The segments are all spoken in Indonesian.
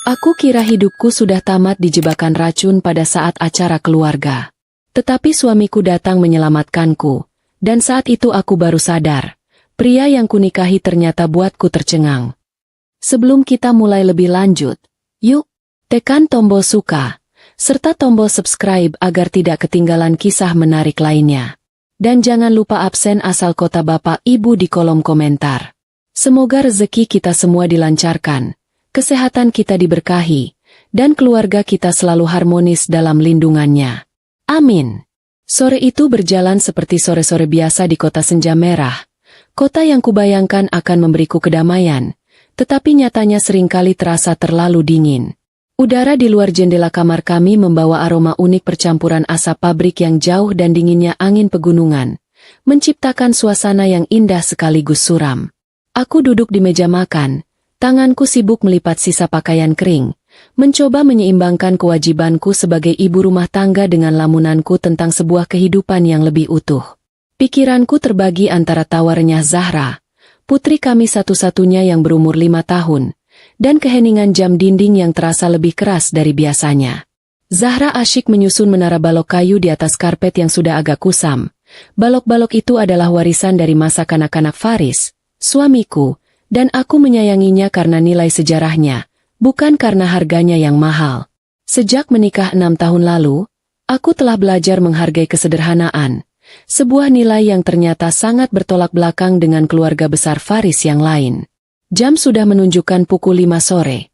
Aku kira hidupku sudah tamat di jebakan racun pada saat acara keluarga. Tetapi suamiku datang menyelamatkanku, dan saat itu aku baru sadar, pria yang kunikahi ternyata buatku tercengang. Sebelum kita mulai lebih lanjut, yuk, tekan tombol suka, serta tombol subscribe agar tidak ketinggalan kisah menarik lainnya. Dan jangan lupa absen asal kota Bapak Ibu di kolom komentar. Semoga rezeki kita semua dilancarkan, kesehatan kita diberkahi, dan keluarga kita selalu harmonis dalam lindungannya. Amin. Sore itu berjalan seperti sore-sore biasa di kota senja merah. Kota yang kubayangkan akan memberiku kedamaian, tetapi nyatanya seringkali terasa terlalu dingin. Udara di luar jendela kamar kami membawa aroma unik percampuran asap pabrik yang jauh dan dinginnya angin pegunungan, menciptakan suasana yang indah sekaligus suram. Aku duduk di meja makan, tanganku sibuk melipat sisa pakaian kering, mencoba menyeimbangkan kewajibanku sebagai ibu rumah tangga dengan lamunanku tentang sebuah kehidupan yang lebih utuh. Pikiranku terbagi antara tawarnya Zahra, putri kami satu-satunya yang berumur 5 tahun, dan keheningan jam dinding yang terasa lebih keras dari biasanya. Zahra asyik menyusun menara balok kayu di atas karpet yang sudah agak kusam. Balok-balok itu adalah warisan dari masa kanak-kanak Faris, suamiku, dan aku menyayanginya karena nilai sejarahnya, bukan karena harganya yang mahal. Sejak menikah 6 tahun lalu, aku telah belajar menghargai kesederhanaan, sebuah nilai yang ternyata sangat bertolak belakang dengan keluarga besar Faris yang lain. Jam sudah menunjukkan pukul 5 sore,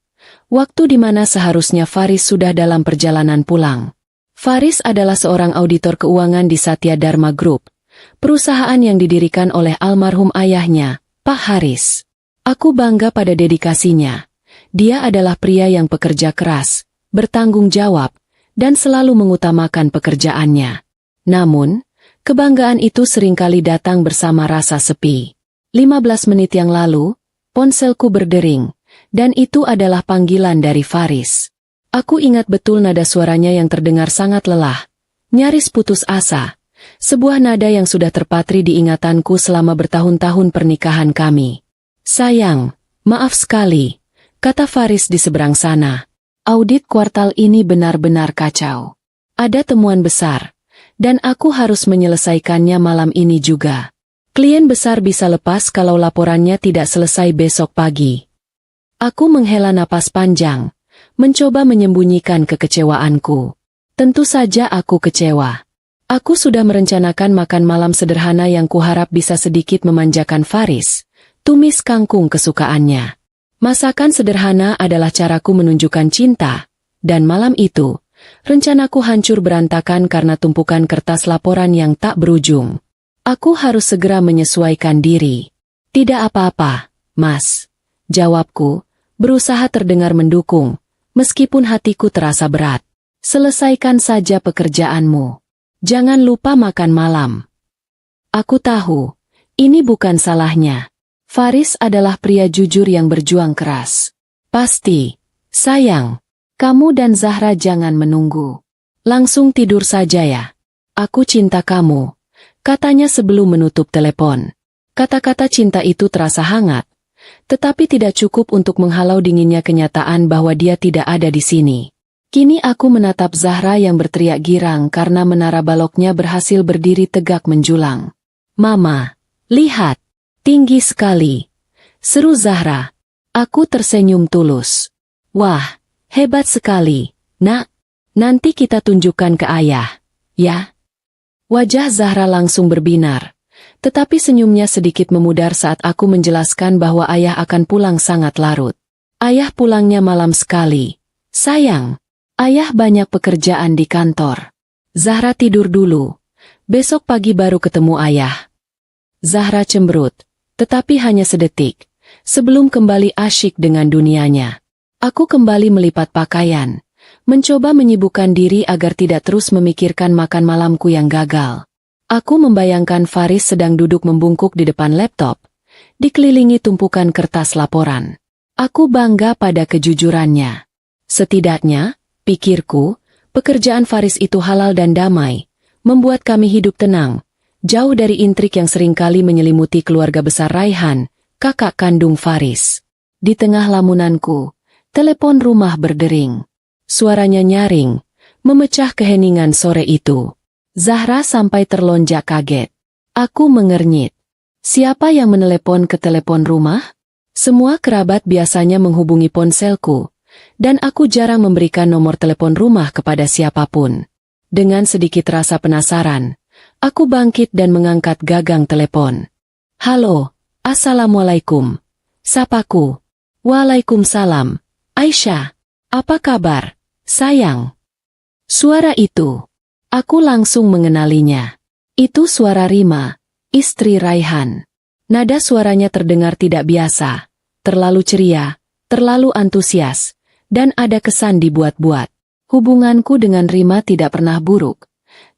waktu di mana seharusnya Faris sudah dalam perjalanan pulang. Faris adalah seorang auditor keuangan di Satya Dharma Group, perusahaan yang didirikan oleh almarhum ayahnya, Pak Haris. Aku bangga pada dedikasinya. Dia adalah pria yang pekerja keras, bertanggung jawab, dan selalu mengutamakan pekerjaannya. Namun, kebanggaan itu seringkali datang bersama rasa sepi. 15 menit yang lalu, ponselku berdering, dan itu adalah panggilan dari Faris. Aku ingat betul nada suaranya yang terdengar sangat lelah, nyaris putus asa, sebuah nada yang sudah terpatri di ingatanku selama bertahun-tahun pernikahan kami. Sayang, maaf sekali, kata Faris di seberang sana. Audit kuartal ini benar-benar kacau. Ada temuan besar, dan aku harus menyelesaikannya malam ini juga. Klien besar bisa lepas kalau laporannya tidak selesai besok pagi. Aku menghela napas panjang, mencoba menyembunyikan kekecewaanku. Tentu saja aku kecewa. Aku sudah merencanakan makan malam sederhana yang kuharap bisa sedikit memanjakan Faris. Tumis kangkung kesukaannya. Masakan sederhana adalah caraku menunjukkan cinta, dan malam itu, rencanaku hancur berantakan karena tumpukan kertas laporan yang tak berujung. Aku harus segera menyesuaikan diri. Tidak apa-apa, Mas. Jawabku, berusaha terdengar mendukung, meskipun hatiku terasa berat. Selesaikan saja pekerjaanmu. Jangan lupa makan malam. Aku tahu, ini bukan salahnya. Faris adalah pria jujur yang berjuang keras. Pasti, sayang, kamu dan Zahra jangan menunggu. Langsung tidur saja ya. Aku cinta kamu, katanya sebelum menutup telepon. Kata-kata cinta itu terasa hangat, tetapi tidak cukup untuk menghalau dinginnya kenyataan bahwa dia tidak ada di sini. Kini aku menatap Zahra yang berteriak girang karena menara baloknya berhasil berdiri tegak menjulang. Mama, lihat! Tinggi sekali, seru Zahra. Aku tersenyum tulus. Wah, hebat sekali, Nak. Nanti kita tunjukkan ke ayah, ya? Wajah Zahra langsung berbinar, tetapi senyumnya sedikit memudar saat aku menjelaskan bahwa ayah akan pulang sangat larut. Ayah pulangnya malam sekali. Sayang, ayah banyak pekerjaan di kantor. Zahra tidur dulu. Besok pagi baru ketemu ayah. Zahra cemberut. Tetapi hanya sedetik, sebelum kembali asyik dengan dunianya. Aku kembali melipat pakaian, mencoba menyibukkan diri agar tidak terus memikirkan makan malamku yang gagal. Aku membayangkan Faris sedang duduk membungkuk di depan laptop, dikelilingi tumpukan kertas laporan. Aku bangga pada kejujurannya. Setidaknya, pikirku, pekerjaan Faris itu halal dan damai, membuat kami hidup tenang. Jauh dari intrik yang seringkali menyelimuti keluarga besar Raihan, kakak kandung Faris. Di tengah lamunanku, Telepon rumah berdering. Suaranya nyaring, memecah keheningan sore itu. Zahra sampai terlonjak kaget. Aku mengernyit. Siapa yang menelepon ke telepon rumah? Semua kerabat biasanya menghubungi ponselku, dan aku jarang memberikan nomor telepon rumah kepada siapapun. Dengan sedikit rasa penasaran, aku bangkit dan mengangkat gagang telepon. Halo, Assalamualaikum. Sapaku. Waalaikumsalam. Aisyah, apa kabar, sayang? Suara itu, aku langsung mengenalinya. Itu suara Rima, istri Raihan. Nada suaranya terdengar tidak biasa, terlalu ceria, terlalu antusias, dan ada kesan dibuat-buat. Hubunganku dengan Rima tidak pernah buruk,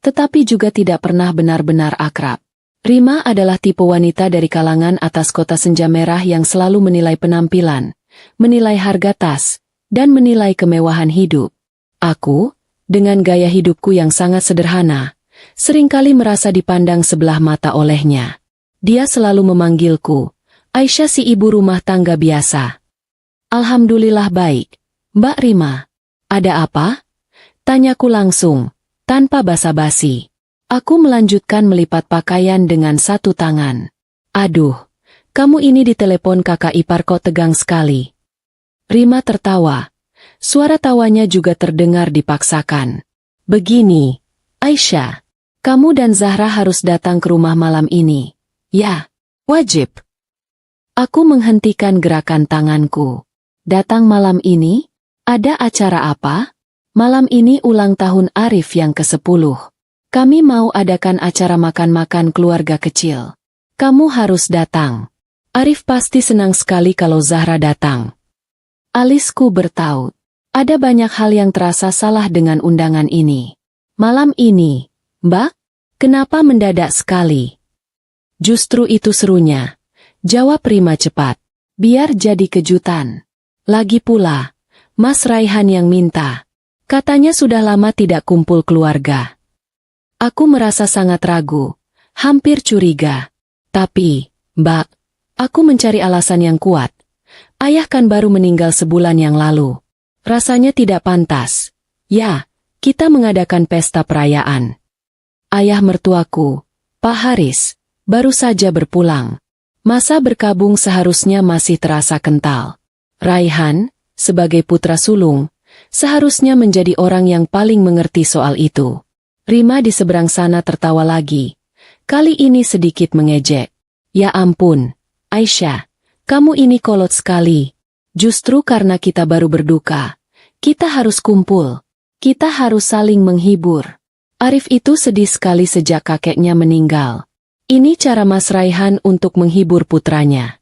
tetapi juga tidak pernah benar-benar akrab. Rima adalah tipe wanita dari kalangan atas kota senja merah yang selalu menilai penampilan, menilai harga tas, dan menilai kemewahan hidup. Aku, dengan gaya hidupku yang sangat sederhana, seringkali merasa dipandang sebelah mata olehnya. Dia selalu memanggilku, Aisyah si ibu rumah tangga biasa. Alhamdulillah baik, Mbak Rima. Ada apa? Tanyaku langsung, tanpa basa-basi. Aku melanjutkan melipat pakaian dengan satu tangan. Aduh, kamu ini ditelepon kakak ipar kok tegang sekali. Rima tertawa. Suara tawanya juga terdengar dipaksakan. Begini, Aisyah, kamu dan Zahra harus datang ke rumah malam ini. Ya, wajib. Aku menghentikan gerakan tanganku. Datang malam ini? Ada acara apa? Malam ini ulang tahun Arif yang ke-10. Kami mau adakan acara makan-makan keluarga kecil. Kamu harus datang. Arif pasti senang sekali kalau Zahra datang. Alisku bertaut. Ada banyak hal yang terasa salah dengan undangan ini. Malam ini, Mbak, kenapa mendadak sekali? Justru itu serunya. Jawab Rima cepat. Biar jadi kejutan. Lagi pula, Mas Raihan yang minta. Katanya sudah lama tidak kumpul keluarga. Aku merasa sangat ragu, hampir curiga. Tapi, Mbak, aku mencari alasan yang kuat. Ayah kan baru meninggal sebulan yang lalu. Rasanya tidak pantas. Ya, kita mengadakan pesta perayaan. Ayah mertuaku, Pak Haris, baru saja berpulang. Masa berkabung seharusnya masih terasa kental. Raihan, sebagai putra sulung, seharusnya menjadi orang yang paling mengerti soal itu. Rima di seberang sana tertawa lagi. Kali ini sedikit mengejek. Ya ampun, Aisyah, kamu ini kolot sekali. Justru karena kita baru berduka, kita harus kumpul. Kita harus saling menghibur. Arif itu sedih sekali sejak kakeknya meninggal. Ini cara Mas Raihan untuk menghibur putranya.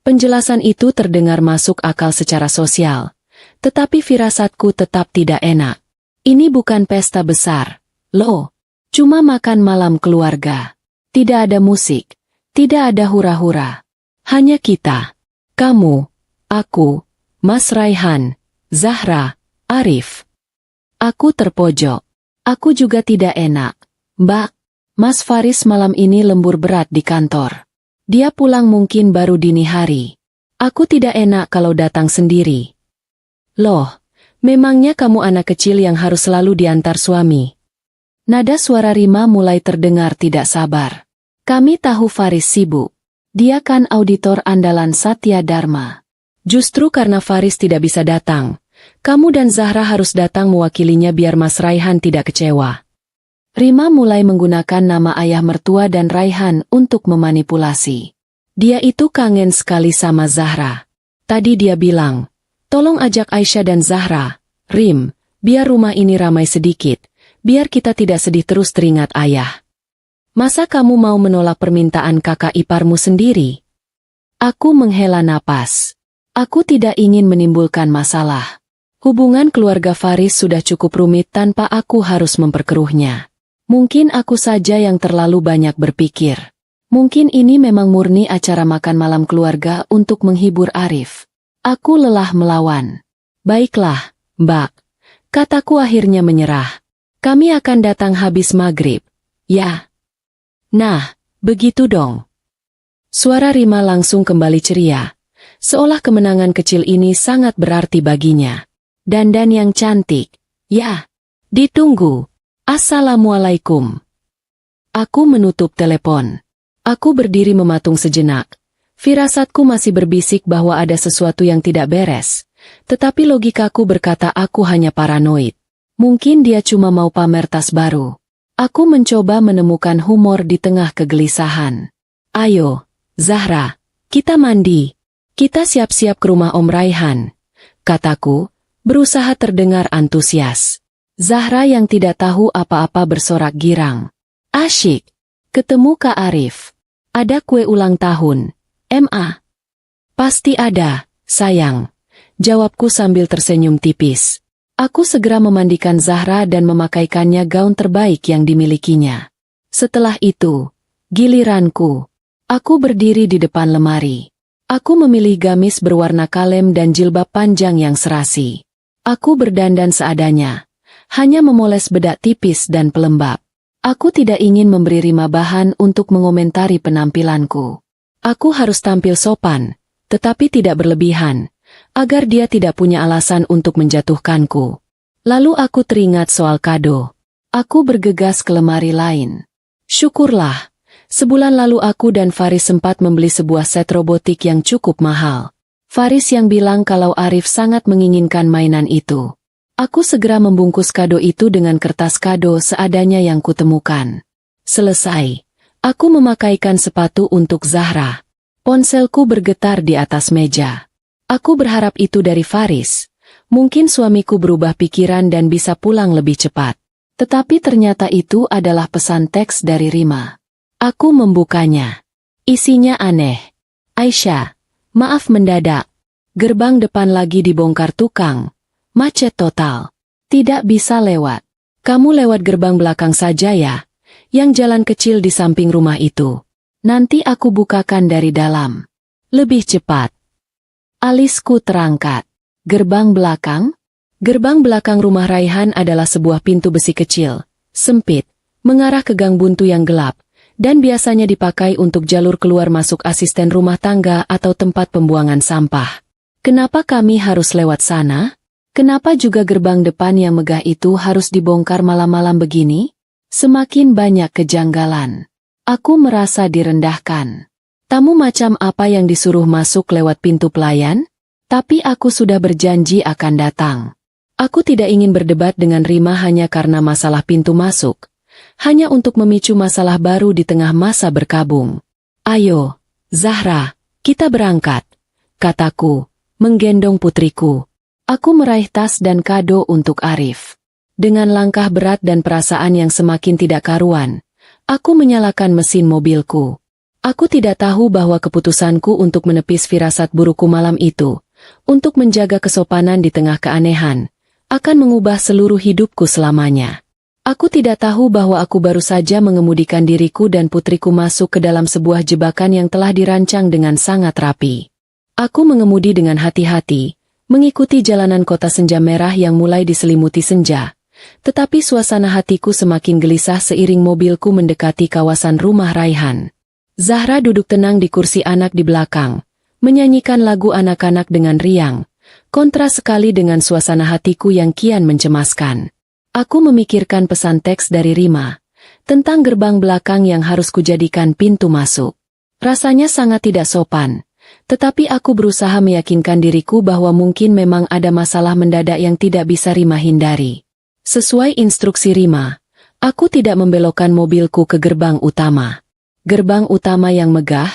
Penjelasan itu terdengar masuk akal secara sosial, tetapi firasatku tetap tidak enak. Ini bukan pesta besar. Loh, cuma makan malam keluarga. Tidak ada musik, tidak ada hura-hura. Hanya kita, kamu, aku, Mas Raihan, Zahra, Arif. Aku terpojok. Aku juga tidak enak. Mbak, Mas Faris malam ini lembur berat di kantor. Dia pulang mungkin baru dini hari. Aku tidak enak kalau datang sendiri. Loh, memangnya kamu anak kecil yang harus selalu diantar suami? Nada suara Rima mulai terdengar tidak sabar. Kami tahu Faris sibuk. Dia kan auditor andalan Satya Dharma. Justru karena Faris tidak bisa datang, kamu dan Zahra harus datang mewakilinya biar Mas Raihan tidak kecewa. Rima mulai menggunakan nama ayah mertua dan Raihan untuk memanipulasi. Dia itu kangen sekali sama Zahra. Tadi dia bilang, tolong ajak Aisyah dan Zahra, Rim, biar rumah ini ramai sedikit. Biar kita tidak sedih terus teringat ayah. Masa kamu mau menolak permintaan kakak iparmu sendiri? Aku menghela napas. Aku tidak ingin menimbulkan masalah. Hubungan keluarga Faris sudah cukup rumit tanpa aku harus memperkeruhnya. Mungkin aku saja yang terlalu banyak berpikir. Mungkin ini memang murni acara makan malam keluarga untuk menghibur Arif. Aku lelah melawan. Baiklah, Mbak. Kataku akhirnya menyerah. Kami akan datang habis maghrib. Ya. Nah, begitu dong. Suara Rima langsung kembali ceria. seolah kemenangan kecil ini sangat berarti baginya. Dandan yang cantik. Ya, ditunggu. Assalamualaikum. Aku menutup telepon. Aku berdiri mematung sejenak. Firasatku masih berbisik bahwa ada sesuatu yang tidak beres. Tetapi logikaku berkata aku hanya paranoid. Mungkin dia cuma mau pamer tas baru. Aku mencoba menemukan humor di tengah kegelisahan. Ayo, Zahra, kita mandi. Kita siap-siap ke rumah Om Raihan, kataku, berusaha terdengar antusias. Zahra yang tidak tahu apa-apa bersorak girang. Asyik. Ketemu Kak Arif. Ada kue ulang tahun. MA. Pasti ada, sayang. Jawabku sambil tersenyum tipis. Aku segera memandikan Zahra dan memakaikannya gaun terbaik yang dimilikinya. Setelah itu, giliranku. Aku berdiri di depan lemari. Aku memilih gamis berwarna kalem dan jilbab panjang yang serasi. Aku berdandan seadanya. Hanya memoles bedak tipis dan pelembab. Aku tidak ingin memberi Rima bahan untuk mengomentari penampilanku. Aku harus tampil sopan, tetapi tidak berlebihan, agar dia tidak punya alasan untuk menjatuhkanku. Lalu aku teringat soal kado. Aku bergegas ke lemari lain. Syukurlah. Sebulan lalu aku dan Faris sempat membeli sebuah set robotik yang cukup mahal. Faris yang bilang kalau Arif sangat menginginkan mainan itu. Aku segera membungkus kado itu dengan kertas kado seadanya yang kutemukan. Selesai. Aku memakaikan sepatu untuk Zahra. Ponselku bergetar di atas meja. Aku berharap itu dari Faris. Mungkin suamiku berubah pikiran dan bisa pulang lebih cepat. Tetapi ternyata itu adalah pesan teks dari Rima. Aku membukanya. Isinya aneh. Aisyah, maaf mendadak. Gerbang depan lagi dibongkar tukang. Macet total. Tidak bisa lewat. Kamu lewat gerbang belakang saja ya. Yang jalan kecil di samping rumah itu. Nanti aku bukakan dari dalam. Lebih cepat. Alisku terangkat. Gerbang belakang? Gerbang belakang rumah Raihan adalah sebuah pintu besi kecil, sempit, mengarah ke gang buntu yang gelap. Dan biasanya dipakai untuk jalur keluar masuk asisten rumah tangga atau tempat pembuangan sampah. Kenapa kami harus lewat sana? Kenapa juga gerbang depan yang megah itu harus dibongkar malam-malam begini? Semakin banyak kejanggalan. Aku merasa direndahkan. Tamu macam apa yang disuruh masuk lewat pintu pelayan? Tapi aku sudah berjanji akan datang. Aku tidak ingin berdebat dengan Rima hanya karena masalah pintu masuk. Hanya untuk memicu masalah baru di tengah masa berkabung. Ayo, Zahra, kita berangkat, kataku, menggendong putriku. Aku meraih tas dan kado untuk Arif. Dengan langkah berat dan perasaan yang semakin tidak karuan, aku menyalakan mesin mobilku. Aku tidak tahu bahwa keputusanku untuk menepis firasat burukku malam itu, untuk menjaga kesopanan di tengah keanehan, akan mengubah seluruh hidupku selamanya. Aku tidak tahu bahwa aku baru saja mengemudikan diriku dan putriku masuk ke dalam sebuah jebakan yang telah dirancang dengan sangat rapi. Aku mengemudi dengan hati-hati, mengikuti jalanan kota senja merah yang mulai diselimuti senja. Tetapi suasana hatiku semakin gelisah seiring mobilku mendekati kawasan rumah Raihan. Zahra duduk tenang di kursi anak di belakang, menyanyikan lagu anak-anak dengan riang, kontras sekali dengan suasana hatiku yang kian mencemaskan. Aku memikirkan pesan teks dari Rima, tentang gerbang belakang yang harus kujadikan pintu masuk. Rasanya sangat tidak sopan, tetapi aku berusaha meyakinkan diriku bahwa mungkin memang ada masalah mendadak yang tidak bisa Rima hindari. Sesuai instruksi Rima, aku tidak membelokkan mobilku ke gerbang utama. Gerbang utama yang megah,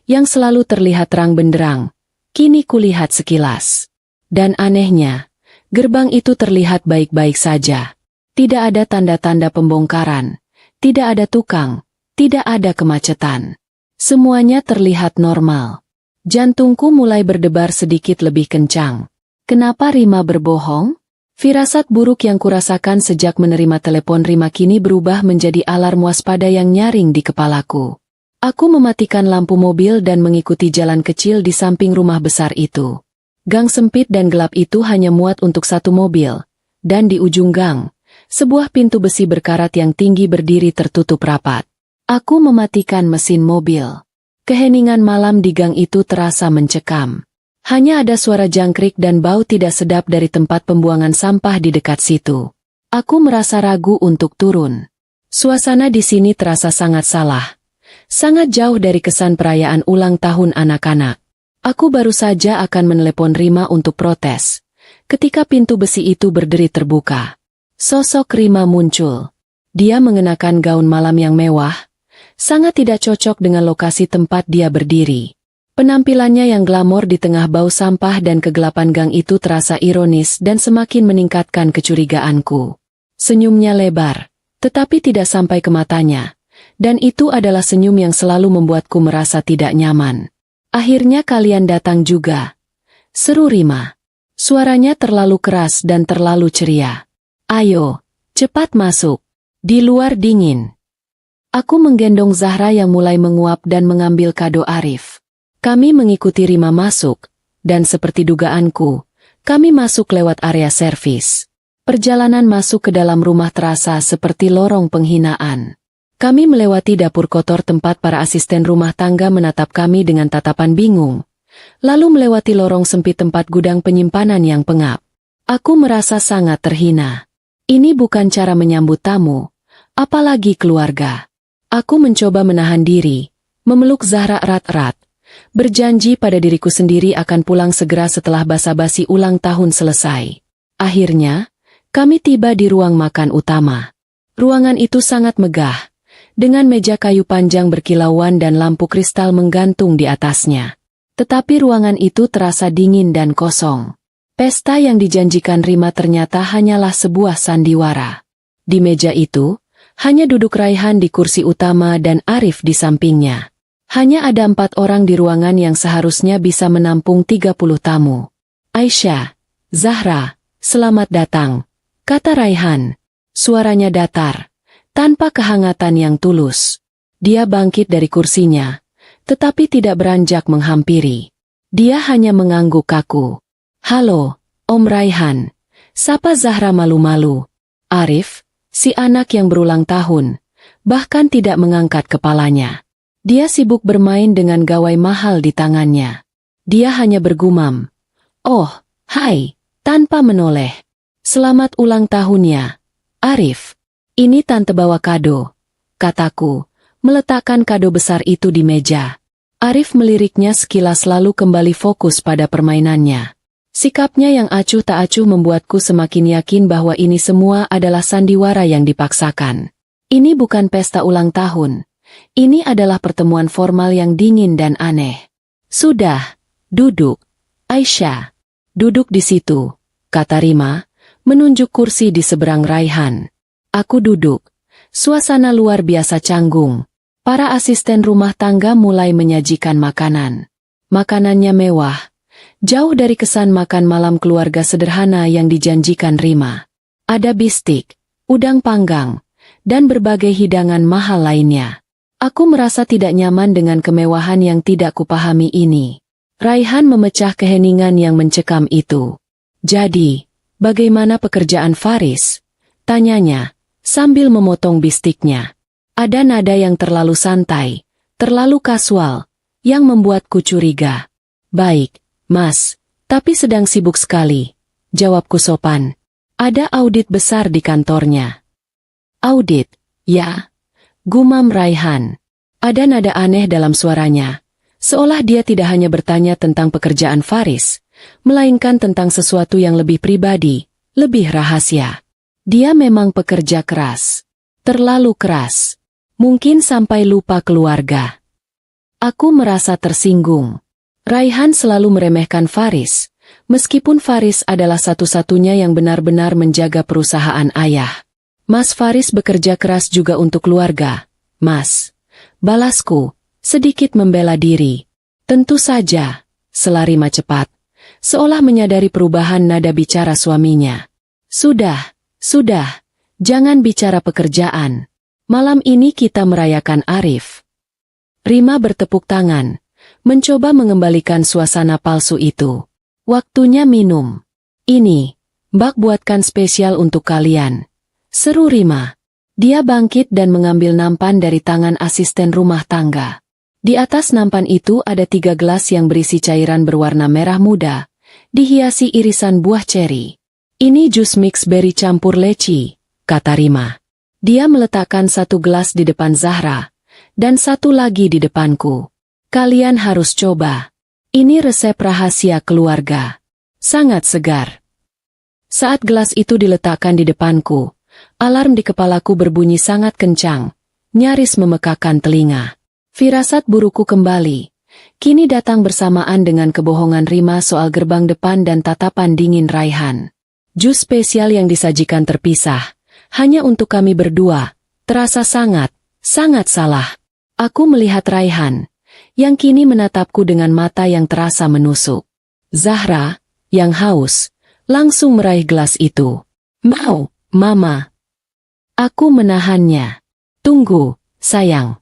yang selalu terlihat terang benderang, kini kulihat sekilas. Dan anehnya, gerbang itu terlihat baik-baik saja. Tidak ada tanda-tanda pembongkaran, tidak ada tukang, tidak ada kemacetan. Semuanya terlihat normal. Jantungku mulai berdebar sedikit lebih kencang. Kenapa Rima berbohong? Firasat buruk yang kurasakan sejak menerima telepon Rima kini berubah menjadi alarm waspada yang nyaring di kepalaku. Aku mematikan lampu mobil dan mengikuti jalan kecil di samping rumah besar itu. Gang sempit dan gelap itu hanya muat untuk satu mobil, dan di ujung gang, sebuah pintu besi berkarat yang tinggi berdiri tertutup rapat. Aku mematikan mesin mobil. Keheningan malam di gang itu terasa mencekam. Hanya ada suara jangkrik dan bau tidak sedap dari tempat pembuangan sampah di dekat situ. Aku merasa ragu untuk turun. Suasana di sini terasa sangat salah. Sangat jauh dari kesan perayaan ulang tahun anak-anak. Aku baru saja akan menelepon Rima untuk protes. Ketika pintu besi itu berderi terbuka. Sosok Rima muncul. Dia mengenakan gaun malam yang mewah. Sangat tidak cocok dengan lokasi tempat dia berdiri. Penampilannya yang glamor di tengah bau sampah dan kegelapan gang itu terasa ironis dan semakin meningkatkan kecurigaanku. Senyumnya lebar, tetapi tidak sampai ke matanya. Dan itu adalah senyum yang selalu membuatku merasa tidak nyaman. Akhirnya kalian datang juga. Seru Rima. Suaranya terlalu keras dan terlalu ceria. Ayo, cepat masuk. Di luar dingin. Aku menggendong Zahra yang mulai menguap dan mengambil kado Arif. Kami mengikuti Rima masuk, dan seperti dugaanku, kami masuk lewat area servis. Perjalanan masuk ke dalam rumah terasa seperti lorong penghinaan. Kami melewati dapur kotor tempat para asisten rumah tangga menatap kami dengan tatapan bingung. Lalu melewati lorong sempit tempat gudang penyimpanan yang pengap. Aku merasa sangat terhina. Ini bukan cara menyambut tamu, apalagi keluarga. Aku mencoba menahan diri, memeluk Zahra erat-erat. Berjanji pada diriku sendiri akan pulang segera setelah basa-basi ulang tahun selesai. Akhirnya, kami tiba di ruang makan utama. Ruangan itu sangat megah, dengan meja kayu panjang berkilauan dan lampu kristal menggantung di atasnya. Tetapi ruangan itu terasa dingin dan kosong. Pesta yang dijanjikan Rima ternyata hanyalah sebuah sandiwara. Di meja itu, hanya duduk Raihan di kursi utama dan Arif di sampingnya. Hanya ada 4 orang di ruangan yang seharusnya bisa menampung 30 tamu. Aisyah, Zahra, selamat datang, kata Raihan. Suaranya datar, tanpa kehangatan yang tulus. Dia bangkit dari kursinya, tetapi tidak beranjak menghampiri. Dia hanya mengangguk kaku. Halo, Om Raihan, sapa Zahra malu-malu. Arif, si anak yang berulang tahun, bahkan tidak mengangkat kepalanya. Dia sibuk bermain dengan gawai mahal di tangannya. Dia hanya bergumam, "Oh, hai," tanpa menoleh. "Selamat ulang tahunnya, Arif. Ini tante bawa kado," kataku, meletakkan kado besar itu di meja. Arif meliriknya sekilas lalu kembali fokus pada permainannya. Sikapnya yang acuh tak acuh membuatku semakin yakin bahwa ini semua adalah sandiwara yang dipaksakan. Ini bukan pesta ulang tahun. Ini adalah pertemuan formal yang dingin dan aneh. Sudah, duduk. Aisyah, duduk di situ, kata Rima, menunjuk kursi di seberang Raihan. Aku duduk. Suasana luar biasa canggung. Para asisten rumah tangga mulai menyajikan makanan. Makanannya mewah. Jauh dari kesan makan malam keluarga sederhana yang dijanjikan Rima. Ada bistik, udang panggang, dan berbagai hidangan mahal lainnya. Aku merasa tidak nyaman dengan kemewahan yang tidak kupahami ini. Raihan memecah keheningan yang mencekam itu. Jadi, bagaimana pekerjaan Faris? Tanyanya, sambil memotong bistiknya. Ada nada yang terlalu santai, terlalu kasual, yang membuatku curiga. Baik, Mas, tapi sedang sibuk sekali. Jawabku sopan. Ada audit besar di kantornya. Audit, ya. Gumam Raihan. Ada nada aneh dalam suaranya. Seolah dia tidak hanya bertanya tentang pekerjaan Faris, melainkan tentang sesuatu yang lebih pribadi, lebih rahasia. Dia memang pekerja keras. Terlalu keras. Mungkin sampai lupa keluarga. Aku merasa tersinggung. Raihan selalu meremehkan Faris, meskipun Faris adalah satu-satunya yang benar-benar menjaga perusahaan ayah. Mas Faris bekerja keras juga untuk keluarga. Mas, balasku, sedikit membela diri. Tentu saja, sela Rima cepat, seolah menyadari perubahan nada bicara suaminya. Sudah, jangan bicara pekerjaan. Malam ini kita merayakan Arif. Rima bertepuk tangan. Mencoba mengembalikan suasana palsu itu. Waktunya minum. Ini, Mbak buatkan spesial untuk kalian. Seru Rima. Dia bangkit dan mengambil nampan dari tangan asisten rumah tangga. Di atas nampan itu ada 3 gelas yang berisi cairan berwarna merah muda, dihiasi irisan buah ceri. Ini jus mix beri campur leci, kata Rima. Dia meletakkan 1 gelas di depan Zahra, dan 1 lagi di depanku. Kalian harus coba. Ini resep rahasia keluarga. Sangat segar. Saat gelas itu diletakkan di depanku, alarm di kepalaku berbunyi sangat kencang, nyaris memekakan telinga. Firasat burukku kembali. Kini datang bersamaan dengan kebohongan Rima soal gerbang depan dan tatapan dingin Raihan. Jus spesial yang disajikan terpisah, hanya untuk kami berdua, terasa sangat salah. Aku melihat Raihan, yang kini menatapku dengan mata yang terasa menusuk. Zahra, yang haus, langsung meraih gelas itu. Mau, Mama. Aku menahannya. Tunggu, sayang.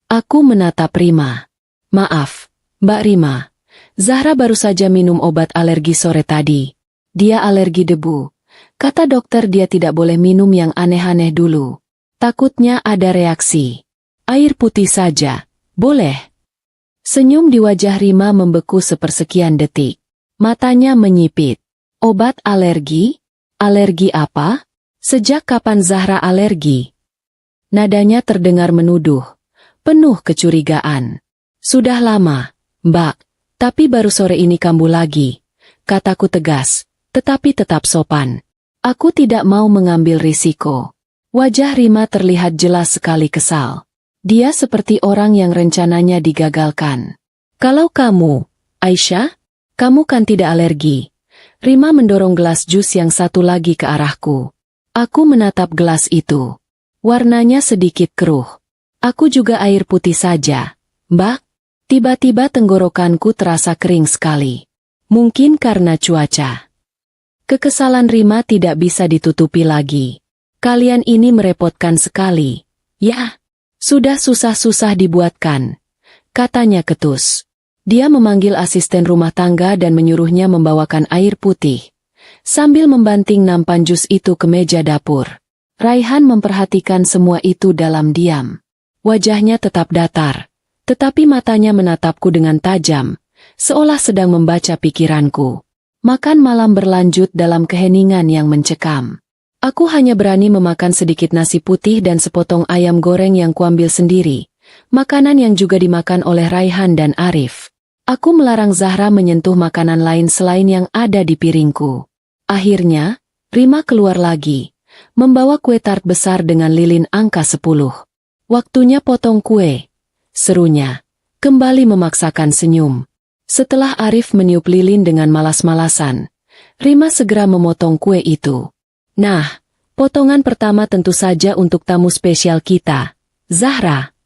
Aku menatap Rima. Maaf, Mbak Rima. Zahra baru saja minum obat alergi sore tadi. Dia alergi debu. Kata dokter dia tidak boleh minum yang aneh-aneh dulu. Takutnya ada reaksi. Air putih saja, boleh? Senyum di wajah Rima membeku sepersekian detik. Matanya menyipit. Obat alergi? Alergi apa? Sejak kapan Zahra alergi? Nadanya terdengar menuduh, penuh kecurigaan. Sudah lama, Mbak, tapi baru sore ini kambuh lagi, kataku tegas, tetapi tetap sopan. Aku tidak mau mengambil risiko. Wajah Rima terlihat jelas sekali kesal. Dia seperti orang yang rencananya digagalkan. Kalau kamu, Aisyah, kamu kan tidak alergi. Rima mendorong gelas jus yang 1 lagi ke arahku. Aku menatap gelas itu. Warnanya sedikit keruh. Aku juga air putih saja, Mbak. Tiba-tiba tenggorokanku terasa kering sekali. Mungkin karena cuaca. Kekesalan Rima tidak bisa ditutupi lagi. Kalian ini merepotkan sekali. Ya, sudah susah-susah dibuatkan, katanya ketus. Dia memanggil asisten rumah tangga dan menyuruhnya membawakan air putih, sambil membanting nampan jus itu ke meja dapur. Raihan memperhatikan semua itu dalam diam. Wajahnya tetap datar, tetapi matanya menatapku dengan tajam, seolah sedang membaca pikiranku. Makan malam berlanjut dalam keheningan yang mencekam. Aku hanya berani memakan sedikit nasi putih dan sepotong ayam goreng yang kuambil sendiri, makanan yang juga dimakan oleh Raihan dan Arif. Aku melarang Zahra menyentuh makanan lain selain yang ada di piringku. Akhirnya, Rima keluar lagi, membawa kue tart besar dengan lilin angka 10. Waktunya potong kue, serunya, kembali memaksakan senyum. Setelah Arif meniup lilin dengan malas-malasan, Rima segera memotong kue itu. Nah, potongan pertama tentu saja untuk tamu spesial kita, Zahra.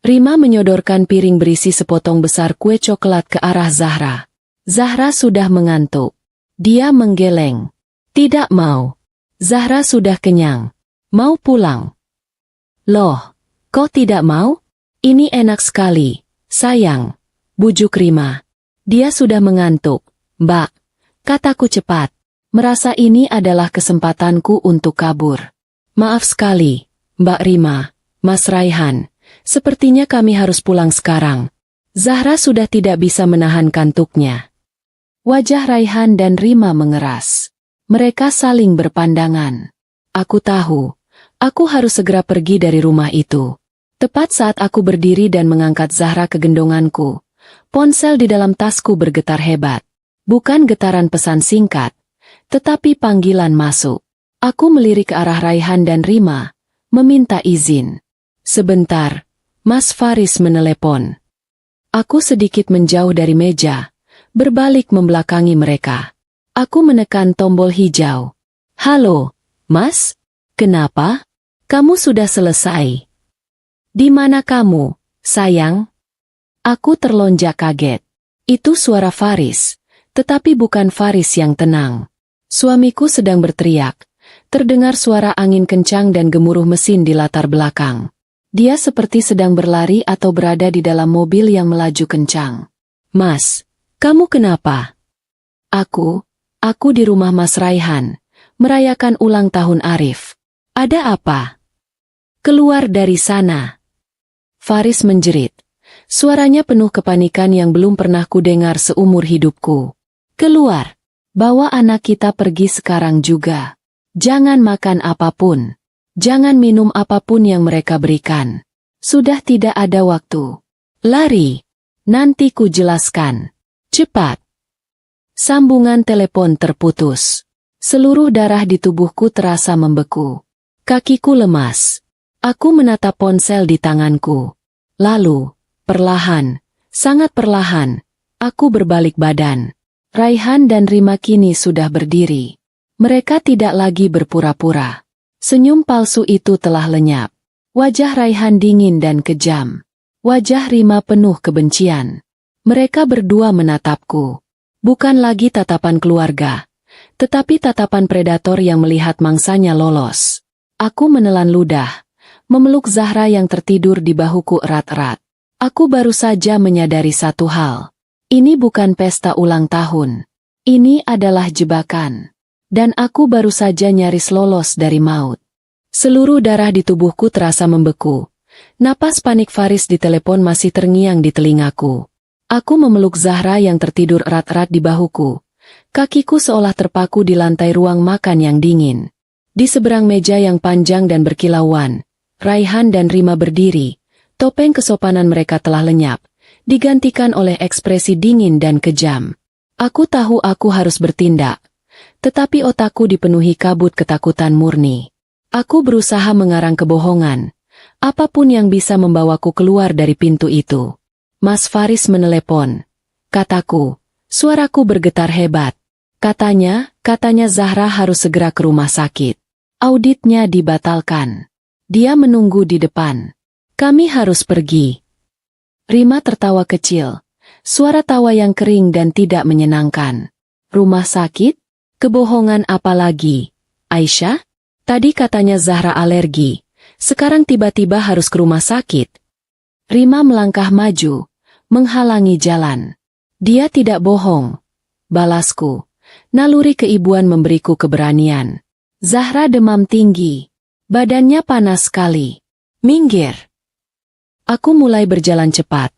Rima menyodorkan piring berisi sepotong besar kue coklat ke arah Zahra. Zahra sudah mengantuk. Dia menggeleng. Tidak mau. Zahra sudah kenyang. Mau pulang. Loh, kok tidak mau? Ini enak sekali, sayang. Bujuk Rima. Dia sudah mengantuk, Mbak. Kataku cepat. Merasa ini adalah kesempatanku untuk kabur. Maaf sekali, Mbak Rima, Mas Raihan. Sepertinya kami harus pulang sekarang. Zahra sudah tidak bisa menahan kantuknya. Wajah Raihan dan Rima mengeras. Mereka saling berpandangan. Aku tahu, aku harus segera pergi dari rumah itu. Tepat saat aku berdiri dan mengangkat Zahra ke gendonganku, ponsel di dalam tasku bergetar hebat. Bukan getaran pesan singkat, tetapi panggilan masuk. Aku melirik ke arah Raihan dan Rima, meminta izin. Sebentar, Mas Faris menelepon. Aku sedikit menjauh dari meja, berbalik membelakangi mereka. Aku menekan tombol hijau. Halo, Mas? Kenapa? Kamu sudah selesai? Di mana kamu, sayang? Aku terlonjak kaget. Itu suara Faris, tetapi bukan Faris yang tenang. Suamiku sedang berteriak. Terdengar suara angin kencang dan gemuruh mesin di latar belakang. Dia seperti sedang berlari atau berada di dalam mobil yang melaju kencang. Mas, kamu kenapa? Aku di rumah Mas Raihan, merayakan ulang tahun Arif. Ada apa? Keluar dari sana. Faris menjerit. Suaranya penuh kepanikan yang belum pernah kudengar seumur hidupku. Keluar! Bawa anak kita pergi sekarang juga. Jangan makan apapun. Jangan minum apapun yang mereka berikan. Sudah tidak ada waktu. Lari! Nanti ku jelaskan. Cepat! Sambungan telepon terputus. Seluruh darah di tubuhku terasa membeku. Kakiku lemas. Aku menatap ponsel di tanganku. Lalu, perlahan, sangat perlahan, aku berbalik badan. Raihan dan Rima kini sudah berdiri. Mereka tidak lagi berpura-pura. Senyum palsu itu telah lenyap. Wajah Raihan dingin dan kejam. Wajah Rima penuh kebencian. Mereka berdua menatapku. Bukan lagi tatapan keluarga, tetapi tatapan predator yang melihat mangsanya lolos. Aku menelan ludah, memeluk Zahra yang tertidur di bahuku erat-erat. Aku baru saja menyadari satu hal. Ini bukan pesta ulang tahun. Ini adalah jebakan. Dan aku baru saja nyaris lolos dari maut. Seluruh darah di tubuhku terasa membeku. Napas panik Faris di telepon masih terngiang di telingaku. Aku memeluk Zahra yang tertidur erat-erat di bahuku. Kakiku seolah terpaku di lantai ruang makan yang dingin. Di seberang meja yang panjang dan berkilauan, Raihan dan Rima berdiri. Topeng kesopanan mereka telah lenyap, digantikan oleh ekspresi dingin dan kejam. Aku tahu aku harus bertindak, tetapi otakku dipenuhi kabut ketakutan murni. Aku berusaha mengarang kebohongan, apapun yang bisa membawaku keluar dari pintu itu. Mas Faris menelepon. Kataku, suaraku bergetar hebat. Katanya Zahra harus segera ke rumah sakit. Auditnya dibatalkan. Dia menunggu di depan. Kami harus pergi. Rima tertawa kecil. Suara tawa yang kering dan tidak menyenangkan. Rumah sakit? Kebohongan apa lagi? Aisyah? Tadi katanya Zahra alergi. Sekarang tiba-tiba harus ke rumah sakit. Rima melangkah maju, menghalangi jalan. Dia tidak bohong. Balasku. Naluri keibuan memberiku keberanian. Zahra demam tinggi. Badannya panas sekali. Minggir. Aku mulai berjalan cepat,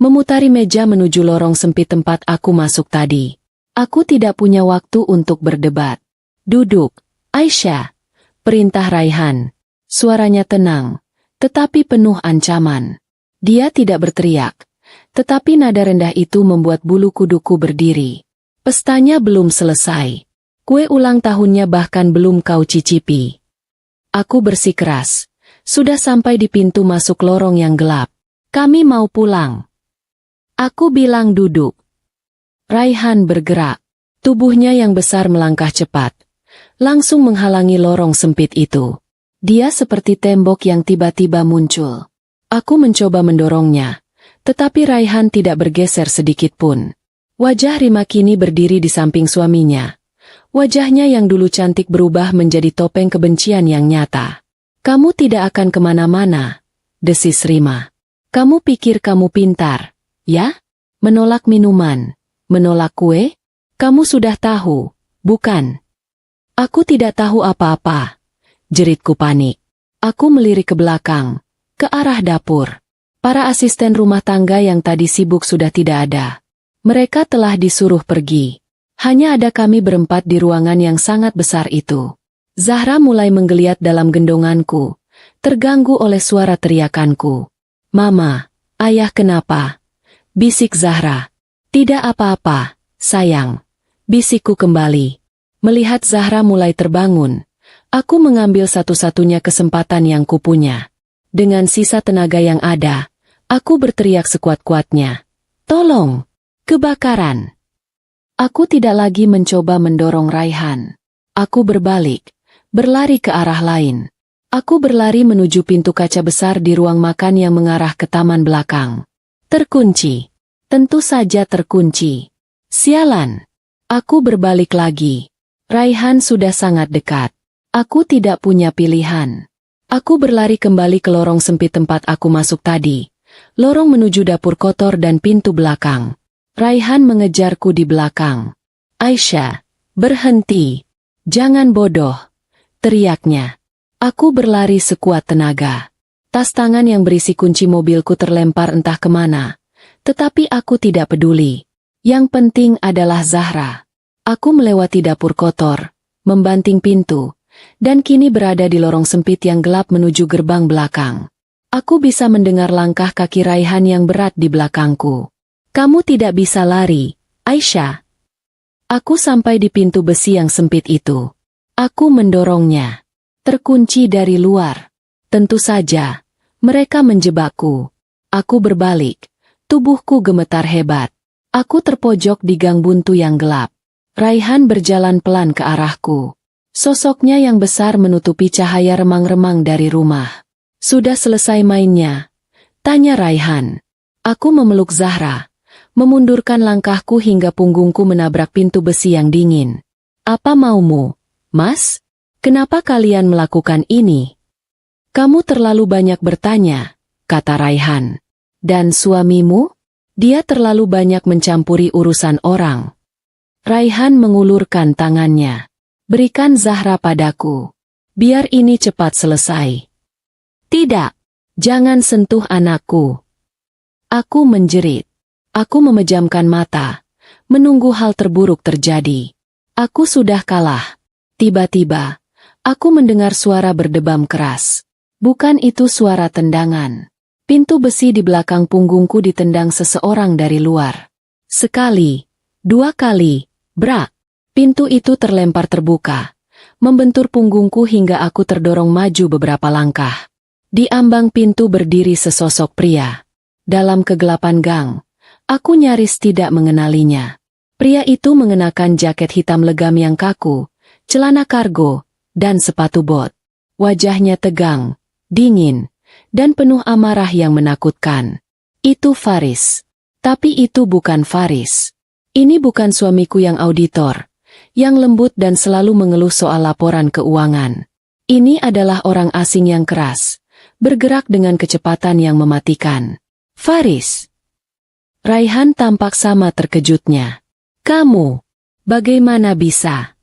memutari meja menuju lorong sempit tempat aku masuk tadi. Aku tidak punya waktu untuk berdebat. Duduk, Aisyah. Perintah Raihan. Suaranya tenang, tetapi penuh ancaman. Dia tidak berteriak, tetapi nada rendah itu membuat bulu kuduku berdiri. Pestanya belum selesai. Kue ulang tahunnya bahkan belum kau cicipi. Aku bersikeras. Sudah sampai di pintu masuk lorong yang gelap. Kami mau pulang. Aku bilang duduk. Raihan bergerak. Tubuhnya yang besar melangkah cepat. Langsung menghalangi lorong sempit itu. Dia seperti tembok yang tiba-tiba muncul. Aku mencoba mendorongnya. Tetapi Raihan tidak bergeser sedikit pun. Wajah Rima kini berdiri di samping suaminya. Wajahnya yang dulu cantik berubah menjadi topeng kebencian yang nyata. Kamu tidak akan kemana-mana, desis Rima. Kamu pikir kamu pintar, ya? Menolak minuman, menolak kue? Kamu sudah tahu, bukan? Aku tidak tahu apa-apa, jeritku panik. Aku melirik ke belakang, ke arah dapur. Para asisten rumah tangga yang tadi sibuk sudah tidak ada. Mereka telah disuruh pergi. Hanya ada kami berempat di ruangan yang sangat besar itu. Zahra mulai menggeliat dalam gendonganku, terganggu oleh suara teriakanku. Mama, ayah kenapa? Bisik Zahra. Tidak apa-apa, sayang. Bisikku kembali. Melihat Zahra mulai terbangun, aku mengambil satu-satunya kesempatan yang kupunya. Dengan sisa tenaga yang ada, aku berteriak sekuat-kuatnya. Tolong! Kebakaran! Aku tidak lagi mencoba mendorong Raihan. Aku berbalik. Berlari ke arah lain. Aku berlari menuju pintu kaca besar di ruang makan yang mengarah ke taman belakang. Terkunci. Tentu saja terkunci. Sialan. Aku berbalik lagi. Raihan sudah sangat dekat. Aku tidak punya pilihan. Aku berlari kembali ke lorong sempit tempat aku masuk tadi. Lorong menuju dapur kotor dan pintu belakang. Raihan mengejarku di belakang. Aisyah, berhenti. Jangan bodoh. Teriaknya. Aku berlari sekuat tenaga. Tas tangan yang berisi kunci mobilku terlempar entah kemana. Tetapi aku tidak peduli. Yang penting adalah Zahra. Aku melewati dapur kotor, membanting pintu, dan kini berada di lorong sempit yang gelap menuju gerbang belakang. Aku bisa mendengar langkah kaki Raihan yang berat di belakangku. Kamu tidak bisa lari, Aisyah. Aku sampai di pintu besi yang sempit itu. Aku mendorongnya. Terkunci dari luar. Tentu saja, mereka menjebakku. Aku berbalik. Tubuhku gemetar hebat. Aku terpojok di gang buntu yang gelap. Raihan berjalan pelan ke arahku. Sosoknya yang besar menutupi cahaya remang-remang dari rumah. Sudah selesai mainnya? Tanya Raihan. Aku memeluk Zahra. Memundurkan langkahku hingga punggungku menabrak pintu besi yang dingin. Apa maumu, Mas? Kenapa kalian melakukan ini? Kamu terlalu banyak bertanya, kata Raihan. Dan suamimu? Dia terlalu banyak mencampuri urusan orang. Raihan mengulurkan tangannya. Berikan Zahra padaku. Biar ini cepat selesai. Tidak. Jangan sentuh anakku. Aku menjerit. Aku memejamkan mata. Menunggu hal terburuk terjadi. Aku sudah kalah. Tiba-tiba, aku mendengar suara berdebam keras. Bukan itu suara tendangan. Pintu besi di belakang punggungku ditendang seseorang dari luar. Sekali, dua kali, brak. Pintu itu terlempar terbuka, membentur punggungku hingga aku terdorong maju beberapa langkah. Di ambang pintu berdiri sesosok pria. Dalam kegelapan gang, aku nyaris tidak mengenalinya. Pria itu mengenakan jaket hitam legam yang kaku, celana kargo, dan sepatu bot. Wajahnya tegang, dingin, dan penuh amarah yang menakutkan. Itu Faris. Tapi itu bukan Faris. Ini bukan suamiku yang auditor, yang lembut dan selalu mengeluh soal laporan keuangan. Ini adalah orang asing yang keras, bergerak dengan kecepatan yang mematikan. Faris. Raihan tampak sama terkejutnya. Kamu, bagaimana bisa?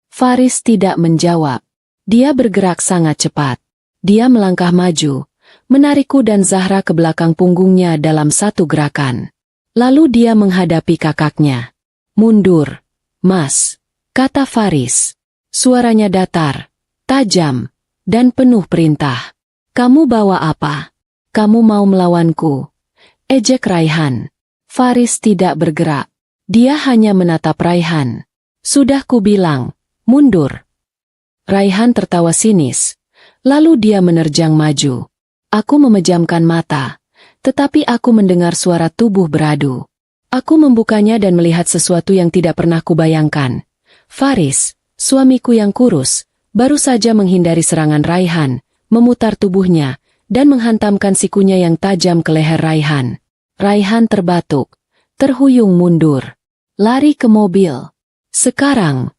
Faris tidak menjawab. Dia bergerak sangat cepat. Dia melangkah maju, menarikku dan Zahra ke belakang punggungnya dalam satu gerakan. Lalu dia menghadapi kakaknya. Mundur, Mas, kata Faris. Suaranya datar, tajam, dan penuh perintah. Kamu bawa apa? Kamu mau melawanku? Ejek Raihan. Faris tidak bergerak. Dia hanya menatap Raihan. Sudah kubilang, mundur. Raihan tertawa sinis. Lalu dia menerjang maju. Aku memejamkan mata, tetapi aku mendengar suara tubuh beradu. Aku membukanya dan melihat sesuatu yang tidak pernah kubayangkan. Faris, suamiku yang kurus, baru saja menghindari serangan Raihan, memutar tubuhnya, dan menghantamkan sikunya yang tajam ke leher Raihan. Raihan terbatuk, terhuyung mundur, lari ke mobil. Sekarang,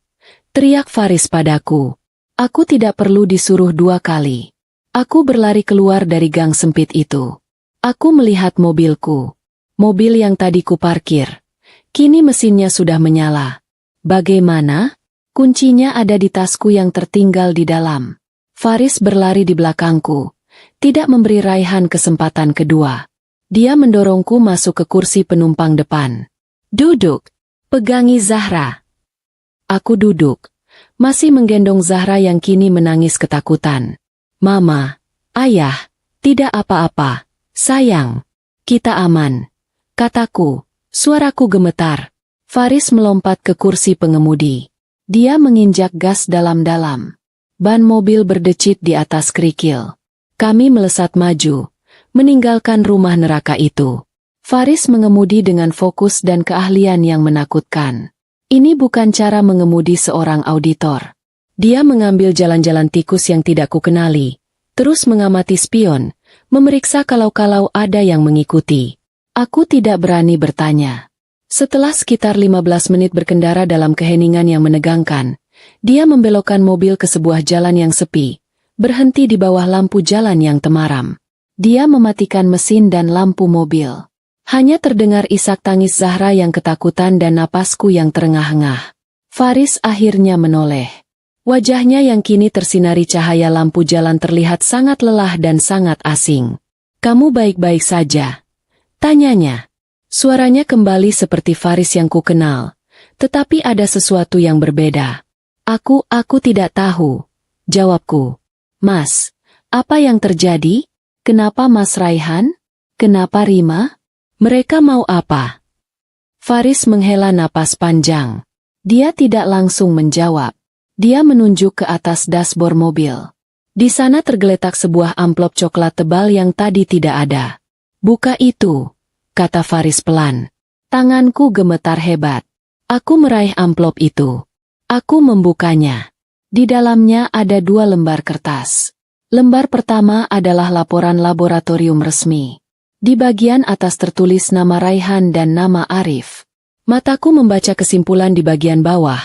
teriak Faris padaku. Aku tidak perlu disuruh dua kali. Aku berlari keluar dari gang sempit itu. Aku melihat mobilku. Mobil yang tadi kuparkir. Kini mesinnya sudah menyala. Bagaimana? Kuncinya ada di tasku yang tertinggal di dalam. Faris berlari di belakangku. Tidak memberi Raihan kesempatan kedua. Dia mendorongku masuk ke kursi penumpang depan. Duduk. Pegangi Zahra. Aku duduk. Masih menggendong Zahra yang kini menangis ketakutan. Mama, ayah, tidak apa-apa, sayang, kita aman. Kataku, suaraku gemetar. Faris melompat ke kursi pengemudi. Dia menginjak gas dalam-dalam. Ban mobil berdecit di atas kerikil. Kami melesat maju, meninggalkan rumah neraka itu. Faris mengemudi dengan fokus dan keahlian yang menakutkan. Ini bukan cara mengemudi seorang auditor. Dia mengambil jalan-jalan tikus yang tidak kukenali, terus mengamati spion, memeriksa kalau-kalau ada yang mengikuti. Aku tidak berani bertanya. Setelah sekitar 15 menit berkendara dalam keheningan yang menegangkan, dia membelokkan mobil ke sebuah jalan yang sepi, berhenti di bawah lampu jalan yang temaram. Dia mematikan mesin dan lampu mobil. Hanya terdengar isak tangis Zahra yang ketakutan dan napasku yang terengah-engah. Faris akhirnya menoleh. Wajahnya yang kini tersinari cahaya lampu jalan terlihat sangat lelah dan sangat asing. "Kamu baik-baik saja?" tanyanya. Suaranya kembali seperti Faris yang kukenal, tetapi ada sesuatu yang berbeda. Aku tidak tahu," jawabku. "Mas, apa yang terjadi? Kenapa Mas Raihan? Kenapa Rima? Mereka mau apa?" Faris menghela napas panjang. Dia tidak langsung menjawab. Dia menunjuk ke atas dashboard mobil. Di sana tergeletak sebuah amplop coklat tebal yang tadi tidak ada. "Buka itu," kata Faris pelan. Tanganku gemetar hebat. Aku meraih amplop itu. Aku membukanya. Di dalamnya ada 2 lembar kertas. Lembar pertama adalah laporan laboratorium resmi. Di bagian atas tertulis nama Raihan dan nama Arif. Mataku membaca kesimpulan di bagian bawah.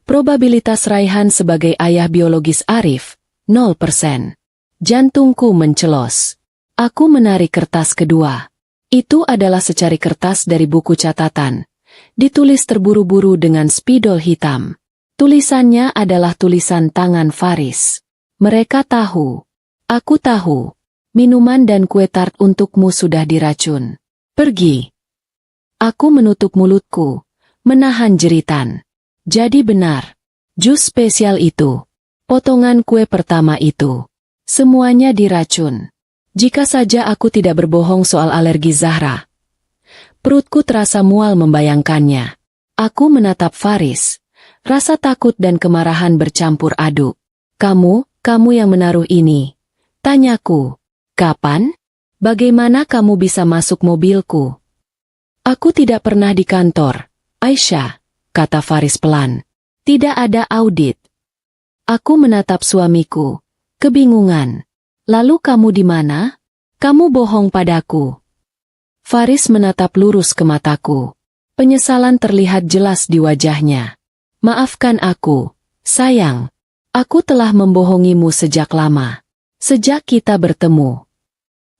Probabilitas Raihan sebagai ayah biologis Arif, 0%. Jantungku mencelos. Aku menarik kertas kedua. Itu adalah secari kertas dari buku catatan. Ditulis terburu-buru dengan spidol hitam. Tulisannya adalah tulisan tangan Faris. "Mereka tahu. Aku tahu. Minuman dan kue tart untukmu sudah diracun. Pergi." Aku menutup mulutku, menahan jeritan. Jadi benar. Jus spesial itu. Potongan kue pertama itu. Semuanya diracun. Jika saja aku tidak berbohong soal alergi Zahra. Perutku terasa mual membayangkannya. Aku menatap Faris. Rasa takut dan kemarahan bercampur aduk. Kamu yang menaruh ini?" tanyaku. "Kapan? Bagaimana kamu bisa masuk mobilku?" "Aku tidak pernah di kantor, Aisyah," kata Faris pelan. "Tidak ada audit." Aku menatap suamiku, kebingungan. "Lalu kamu di mana? Kamu bohong padaku." Faris menatap lurus ke mataku. Penyesalan terlihat jelas di wajahnya. "Maafkan aku, sayang. Aku telah membohongimu sejak lama. Sejak kita bertemu."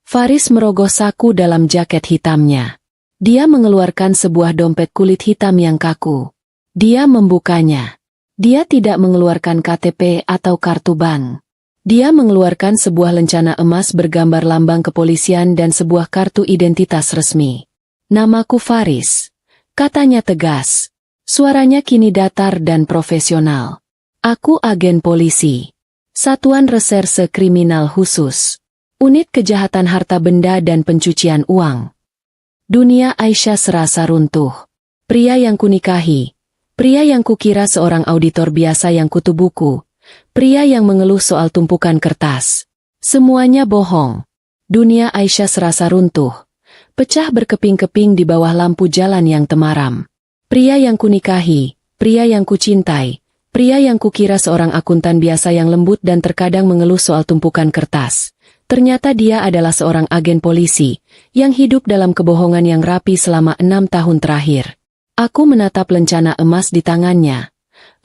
Faris merogoh saku dalam jaket hitamnya. Dia mengeluarkan sebuah dompet kulit hitam yang kaku. Dia membukanya. Dia tidak mengeluarkan KTP atau kartu bank. Dia mengeluarkan sebuah lencana emas bergambar lambang kepolisian dan sebuah kartu identitas resmi. "Namaku Faris," katanya tegas. Suaranya kini datar dan profesional. "Aku agen polisi. Satuan Reserse Kriminal Khusus. Unit Kejahatan Harta Benda dan Pencucian Uang." Dunia Aisyah serasa runtuh. Pria yang kunikahi. Pria yang kukira seorang auditor biasa yang kutu buku. Pria yang mengeluh soal tumpukan kertas. Semuanya bohong. Dunia Aisyah serasa runtuh. Pecah berkeping-keping di bawah lampu jalan yang temaram. Pria yang kunikahi, pria yang kucintai, pria yang kukira seorang akuntan biasa yang lembut dan terkadang mengeluh soal tumpukan kertas. Ternyata dia adalah seorang agen polisi, yang hidup dalam kebohongan yang rapi selama 6 tahun terakhir. Aku menatap lencana emas di tangannya,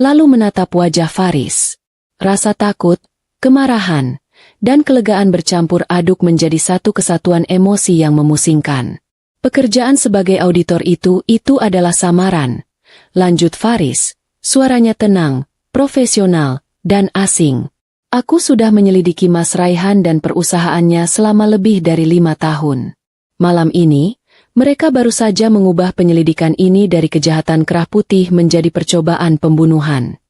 lalu menatap wajah Faris. Rasa takut, kemarahan, dan kelegaan bercampur aduk menjadi satu kesatuan emosi yang memusingkan. "Pekerjaan sebagai auditor itu adalah samaran," lanjut Faris, suaranya tenang, profesional, dan asing. "Aku sudah menyelidiki Mas Raihan dan perusahaannya selama lebih dari 5 tahun. Malam ini, mereka baru saja mengubah penyelidikan ini dari kejahatan kerah putih menjadi percobaan pembunuhan."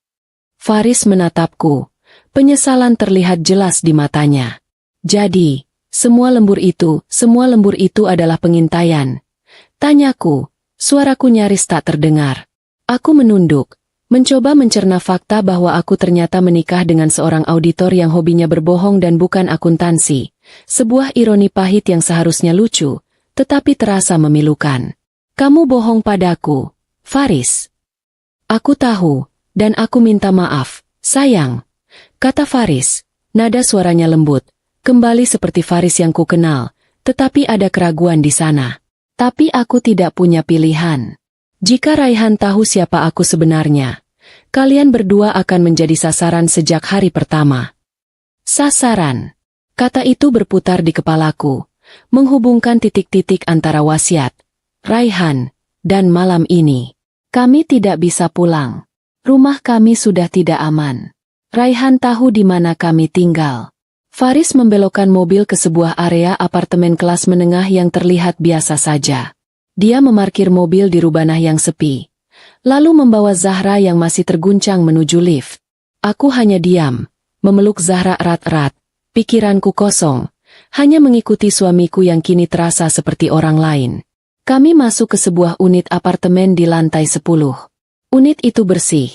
Faris menatapku. Penyesalan terlihat jelas di matanya. "Jadi, semua lembur itu adalah pengintaian?" tanyaku. Suaraku nyaris tak terdengar. Aku menunduk, mencoba mencerna fakta bahwa aku ternyata menikah dengan seorang auditor yang hobinya berbohong dan bukan akuntansi. Sebuah ironi pahit yang seharusnya lucu, tetapi terasa memilukan. "Kamu bohong padaku, Faris." "Aku tahu, dan aku minta maaf, sayang," kata Faris. Nada suaranya lembut, kembali seperti Faris yang kukenal, tetapi ada keraguan di sana. "Tapi aku tidak punya pilihan. Jika Raihan tahu siapa aku sebenarnya, kalian berdua akan menjadi sasaran sejak hari pertama." Sasaran. Kata itu berputar di kepalaku, menghubungkan titik-titik antara wasiat, Raihan, dan malam ini. Kami tidak bisa pulang. Rumah kami sudah tidak aman. Raihan tahu di mana kami tinggal. Faris membelokkan mobil ke sebuah area apartemen kelas menengah yang terlihat biasa saja. Dia memarkir mobil di rubanah yang sepi, lalu membawa Zahra yang masih terguncang menuju lift. Aku hanya diam, memeluk Zahra erat-erat, pikiranku kosong, hanya mengikuti suamiku yang kini terasa seperti orang lain. Kami masuk ke sebuah unit apartemen di lantai 10. Unit itu bersih,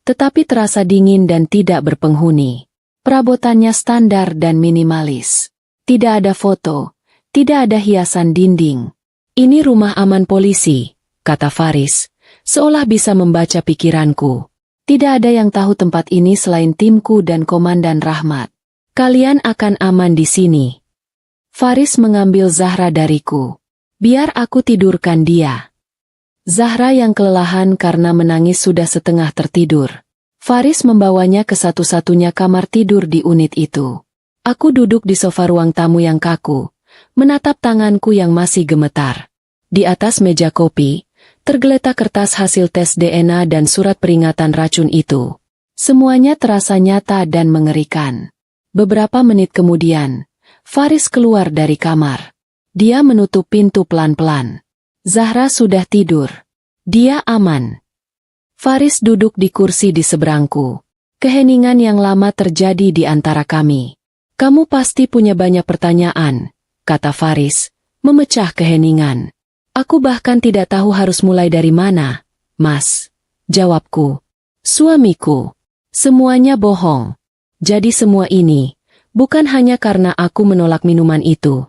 tetapi terasa dingin dan tidak berpenghuni. Perabotannya standar dan minimalis. Tidak ada foto, tidak ada hiasan dinding. Ini rumah aman polisi, kata Faris, seolah bisa membaca pikiranku. Tidak ada yang tahu tempat ini selain timku dan Komandan Rahmat. Kalian akan aman di sini. Faris mengambil Zahra dariku. Biar aku tidurkan dia. Zahra yang kelelahan karena menangis sudah setengah tertidur. Faris membawanya ke satu-satunya kamar tidur di unit itu. Aku duduk di sofa ruang tamu yang kaku, menatap tanganku yang masih gemetar. Di atas meja kopi, tergeletak kertas hasil tes DNA dan surat peringatan racun itu. Semuanya terasa nyata dan mengerikan. Beberapa menit kemudian, Faris keluar dari kamar. Dia menutup pintu pelan-pelan. Zahra sudah tidur. Dia aman. Faris duduk di kursi di seberangku. Keheningan yang lama terjadi di antara kami. Kamu pasti punya banyak pertanyaan, kata Faris, memecah keheningan. Aku bahkan tidak tahu harus mulai dari mana, Mas. Jawabku. Suamiku. Semuanya bohong. Jadi semua ini, bukan hanya karena aku menolak minuman itu.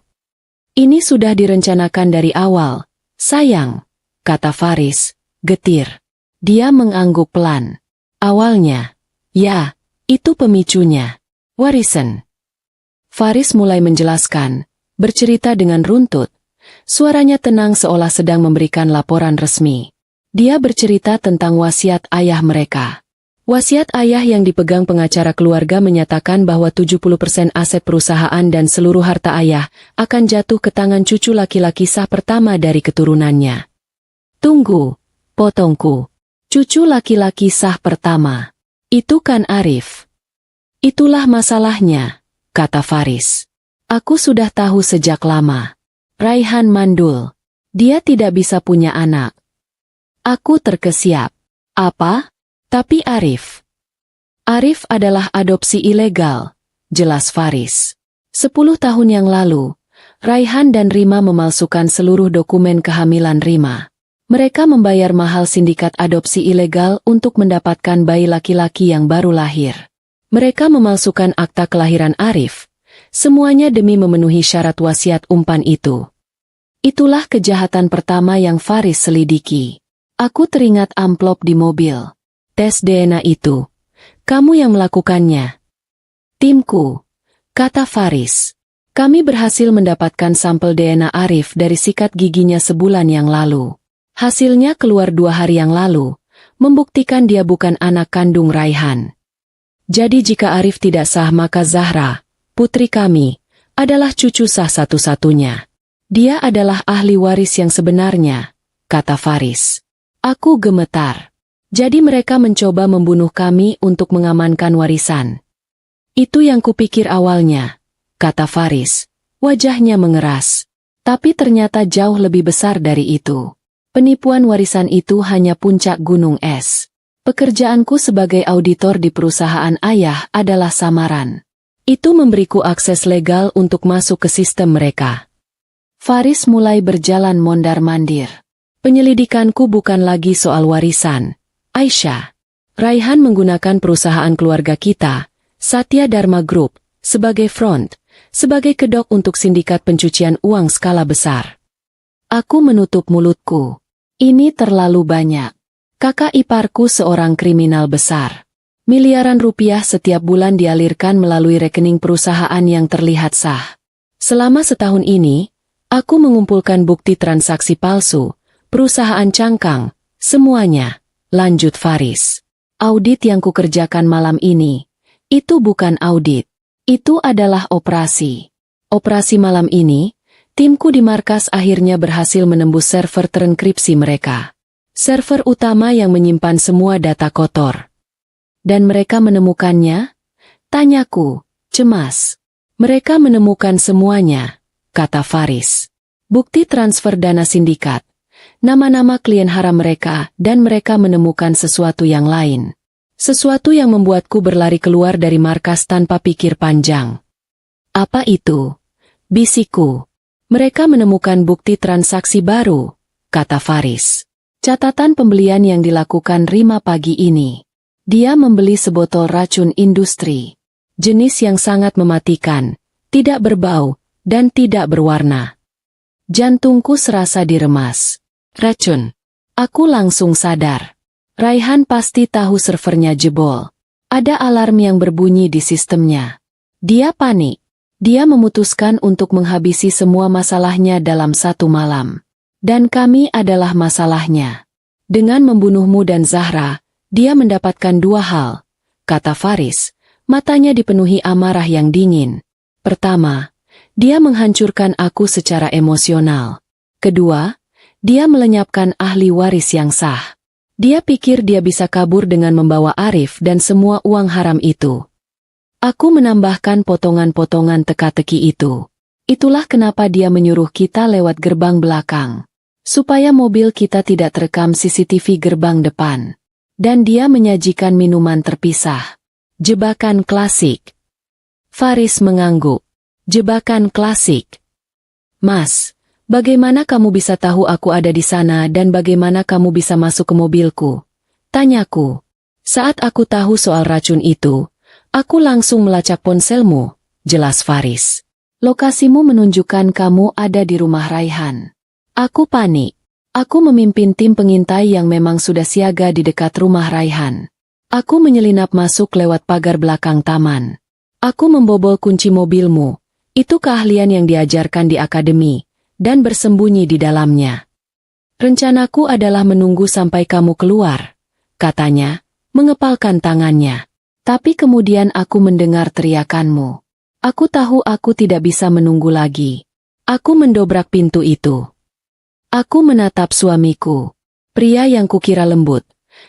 Ini sudah direncanakan dari awal. Sayang, kata Faris, getir. Dia mengangguk pelan. Awalnya, ya, itu pemicunya. Warisan. Faris mulai menjelaskan, bercerita dengan runtut. Suaranya tenang seolah sedang memberikan laporan resmi. Dia bercerita tentang wasiat ayah mereka. Wasiat ayah yang dipegang pengacara keluarga menyatakan bahwa 70% aset perusahaan dan seluruh harta ayah akan jatuh ke tangan cucu laki-laki sah pertama dari keturunannya. Tunggu, potongku. Cucu laki-laki sah pertama. Itu kan Arif. Itulah masalahnya, kata Faris. Aku sudah tahu sejak lama. Raihan mandul. Dia tidak bisa punya anak. Aku terkesiap. Apa? Tapi Arif. Arif adalah adopsi ilegal, jelas Faris. 10 tahun yang lalu, Raihan dan Rima memalsukan seluruh dokumen kehamilan Rima. Mereka membayar mahal sindikat adopsi ilegal untuk mendapatkan bayi laki-laki yang baru lahir. Mereka memalsukan akta kelahiran Arif. Semuanya demi memenuhi syarat wasiat umpan itu. Itulah kejahatan pertama yang Faris selidiki. Aku teringat amplop di mobil. Tes DNA itu. Kamu yang melakukannya. Timku, kata Faris. Kami berhasil mendapatkan sampel DNA Arif dari sikat giginya sebulan yang lalu. Hasilnya keluar 2 hari yang lalu, membuktikan dia bukan anak kandung Raihan. Jadi jika Arif tidak sah maka Zahra, putri kami, adalah cucu sah satu-satunya. Dia adalah ahli waris yang sebenarnya, kata Faris. Aku gemetar. Jadi mereka mencoba membunuh kami untuk mengamankan warisan. Itu yang kupikir awalnya, kata Faris. Wajahnya mengeras. Tapi ternyata jauh lebih besar dari itu. Penipuan warisan itu hanya puncak gunung es. Pekerjaanku sebagai auditor di perusahaan ayah adalah samaran. Itu memberiku akses legal untuk masuk ke sistem mereka. Faris mulai berjalan mondar-mandir. Penyelidikanku bukan lagi soal warisan. Aisyah. Raihan menggunakan perusahaan keluarga kita, Satya Dharma Group, sebagai front, sebagai kedok untuk sindikat pencucian uang skala besar. Aku menutup mulutku. Ini terlalu banyak. Kakak iparku seorang kriminal besar. Miliaran rupiah setiap bulan dialirkan melalui rekening perusahaan yang terlihat sah. Selama setahun ini, aku mengumpulkan bukti transaksi palsu, perusahaan cangkang, semuanya. Lanjut Faris. Audit yang kukerjakan malam ini, itu bukan audit. Itu adalah operasi. Operasi malam ini, timku di markas akhirnya berhasil menembus server terenkripsi mereka. Server utama yang menyimpan semua data kotor. Dan mereka menemukannya, Tanyaku, cemas. Mereka menemukan semuanya, kata Faris. Bukti transfer dana sindikat, nama-nama klien haram mereka, dan mereka menemukan sesuatu yang lain. Sesuatu yang membuatku berlari keluar dari markas tanpa pikir panjang. Apa itu? Bisikku. Mereka menemukan bukti transaksi baru, kata Faris. Catatan pembelian yang dilakukan Rima pagi ini. Dia membeli sebotol racun industri. Jenis yang sangat mematikan, tidak berbau, dan tidak berwarna. Jantungku serasa diremas. Racun. Aku langsung sadar. Raihan pasti tahu servernya jebol. Ada alarm yang berbunyi di sistemnya. Dia panik. Dia memutuskan untuk menghabisi semua masalahnya dalam satu malam. Dan kami adalah masalahnya. Dengan membunuhmu dan Zahra, dia mendapatkan dua hal, kata Faris, matanya dipenuhi amarah yang dingin. Pertama, dia menghancurkan aku secara emosional. Kedua, dia melenyapkan ahli waris yang sah. Dia pikir dia bisa kabur dengan membawa Arif dan semua uang haram itu. Aku menambahkan potongan-potongan teka-teki itu. Itulah kenapa dia menyuruh kita lewat gerbang belakang. Supaya mobil kita tidak terekam CCTV gerbang depan. Dan dia menyajikan minuman terpisah. Jebakan klasik. Faris mengangguk. Jebakan klasik. Mas, bagaimana kamu bisa tahu aku ada di sana dan bagaimana kamu bisa masuk ke mobilku? Tanyaku. Saat aku tahu soal racun itu, aku langsung melacak ponselmu, jelas Faris. Lokasimu menunjukkan kamu ada di rumah Raihan. Aku panik. Aku memimpin tim pengintai yang memang sudah siaga di dekat rumah Raihan. Aku menyelinap masuk lewat pagar belakang taman. Aku membobol kunci mobilmu. Itu keahlian yang diajarkan di akademi, dan bersembunyi di dalamnya. Rencanaku adalah menunggu sampai kamu keluar, katanya, mengepalkan tangannya. Tapi kemudian aku mendengar teriakanmu. Aku tahu aku tidak bisa menunggu lagi. Aku mendobrak pintu itu. Aku menatap suamiku. Pria yang kukira lembut.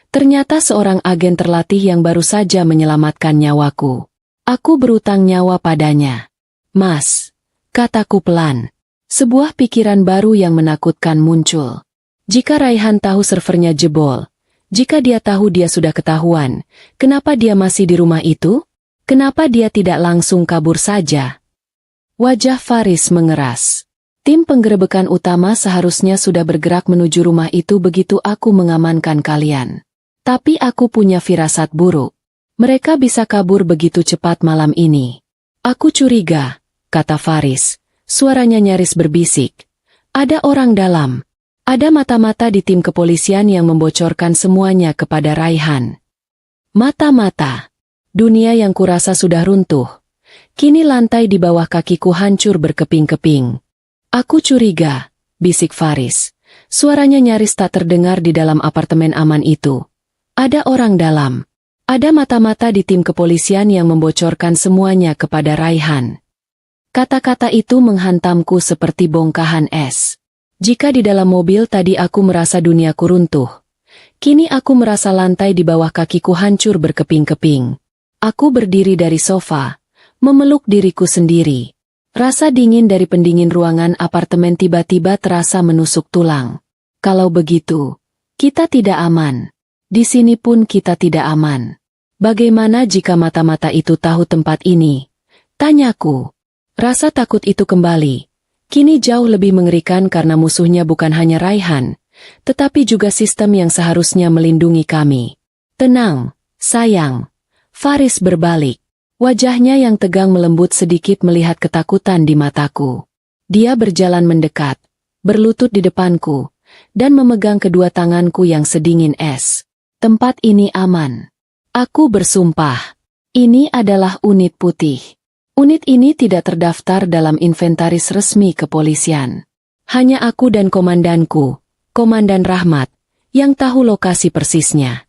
Ternyata seorang agen terlatih yang baru saja menyelamatkan nyawaku. Aku berutang nyawa padanya. Mas, kataku pelan. Sebuah pikiran baru yang menakutkan muncul. Jika Raihan tahu servernya jebol, jika dia tahu dia sudah ketahuan, kenapa dia masih di rumah itu? Kenapa dia tidak langsung kabur saja? Wajah Faris mengeras. Tim penggerebekan utama seharusnya sudah bergerak menuju rumah itu begitu aku mengamankan kalian. Tapi aku punya firasat buruk. Mereka bisa kabur begitu cepat malam ini. Aku curiga, kata Faris. Suaranya nyaris berbisik. Ada orang dalam. Ada mata-mata di tim kepolisian yang membocorkan semuanya kepada Raihan. Mata-mata. Dunia yang kurasa sudah runtuh. Kini lantai di bawah kakiku hancur berkeping-keping. Aku curiga, bisik Faris. Suaranya nyaris tak terdengar di dalam apartemen aman itu. Ada orang dalam. Ada mata-mata di tim kepolisian yang membocorkan semuanya kepada Raihan. Kata-kata itu menghantamku seperti bongkahan es. Jika di dalam mobil tadi aku merasa duniaku runtuh, kini aku merasa lantai di bawah kakiku hancur berkeping-keping. Aku berdiri dari sofa, memeluk diriku sendiri. Rasa dingin dari pendingin ruangan apartemen tiba-tiba terasa menusuk tulang. Kalau begitu, kita tidak aman. Di sini pun kita tidak aman. Bagaimana jika mata-mata itu tahu tempat ini? Tanyaku. Rasa takut itu kembali. Kini jauh lebih mengerikan karena musuhnya bukan hanya Raihan, tetapi juga sistem yang seharusnya melindungi kami. Tenang, sayang. Faris berbalik. Wajahnya yang tegang melembut sedikit melihat ketakutan di mataku. Dia berjalan mendekat, berlutut di depanku, dan memegang kedua tanganku yang sedingin es. Tempat ini aman. Aku bersumpah. Ini adalah unit putih. Unit ini tidak terdaftar dalam inventaris resmi kepolisian. Hanya aku dan komandanku, Komandan Rahmat, yang tahu lokasi persisnya.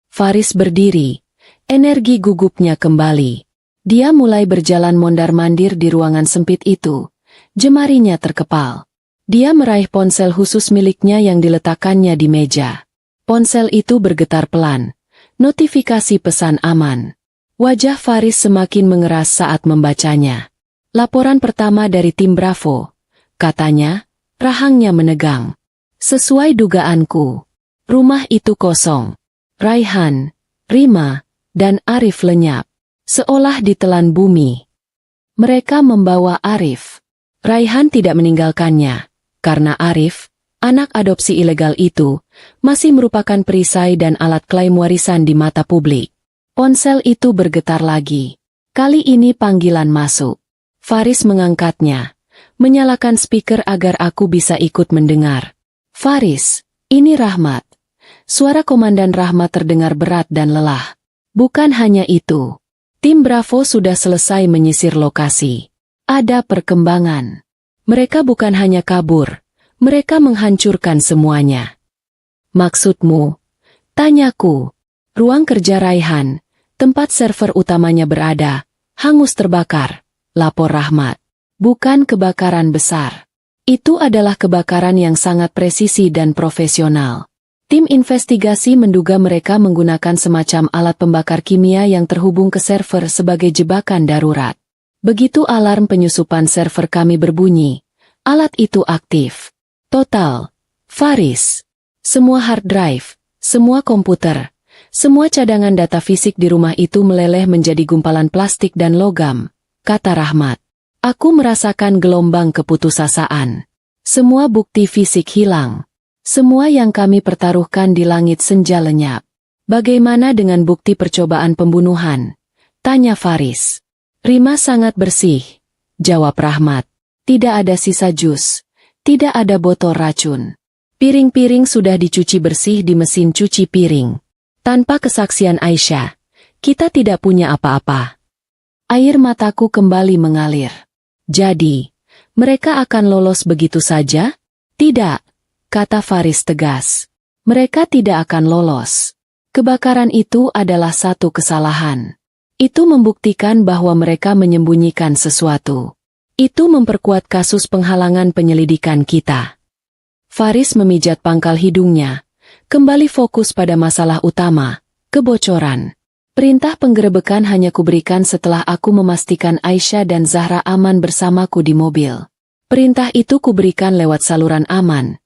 Faris berdiri. Energi gugupnya kembali. Dia mulai berjalan mondar-mandir di ruangan sempit itu. Jemarinya terkepal. Dia meraih ponsel khusus miliknya yang diletakkannya di meja. Ponsel itu bergetar pelan. Notifikasi pesan aman. Wajah Faris semakin mengeras saat membacanya. Laporan pertama dari tim Bravo, katanya, rahangnya menegang. Sesuai dugaanku, rumah itu kosong. Raihan, Rima, dan Arif lenyap, seolah ditelan bumi. Mereka membawa Arif. Raihan tidak meninggalkannya, karena Arif, anak adopsi ilegal itu, masih merupakan perisai dan alat klaim warisan di mata publik. Ponsel itu bergetar lagi. Kali ini panggilan masuk. Faris mengangkatnya, menyalakan speaker agar aku bisa ikut mendengar. Faris, ini Rahmat. Suara Komandan Rahmat terdengar berat dan lelah. Bukan hanya itu. Tim Bravo sudah selesai menyisir lokasi. Ada perkembangan. Mereka bukan hanya kabur, mereka menghancurkan semuanya. Maksudmu? Tanyaku. Ruang kerja Raihan, tempat server utamanya berada, hangus terbakar, lapor Rahmat. Bukan kebakaran besar. Itu adalah kebakaran yang sangat presisi dan profesional. Tim investigasi menduga mereka menggunakan semacam alat pembakar kimia yang terhubung ke server sebagai jebakan darurat. Begitu alarm penyusupan server kami berbunyi, alat itu aktif. Total. Faris. Semua hard drive, semua komputer, semua cadangan data fisik di rumah itu meleleh menjadi gumpalan plastik dan logam, kata Rahmat. Aku merasakan gelombang keputusasaan. Semua bukti fisik hilang. Semua yang kami pertaruhkan di langit senja lenyap. Bagaimana dengan bukti percobaan pembunuhan? Tanya Faris. Rima sangat bersih, jawab Rahmat. Tidak ada sisa jus. Tidak ada botol racun. Piring-piring sudah dicuci bersih di mesin cuci piring. Tanpa kesaksian Aisyah, kita tidak punya apa-apa. Air mataku kembali mengalir. Jadi, mereka akan lolos begitu saja? Tidak, kata Faris tegas. Mereka tidak akan lolos. Kebakaran itu adalah satu kesalahan. Itu membuktikan bahwa mereka menyembunyikan sesuatu. Itu memperkuat kasus penghalangan penyelidikan kita. Faris memijat pangkal hidungnya, kembali fokus pada masalah utama, kebocoran. Perintah penggerebekan hanya kuberikan setelah aku memastikan Aisyah dan Zahra aman bersamaku di mobil. Perintah itu kuberikan lewat saluran aman,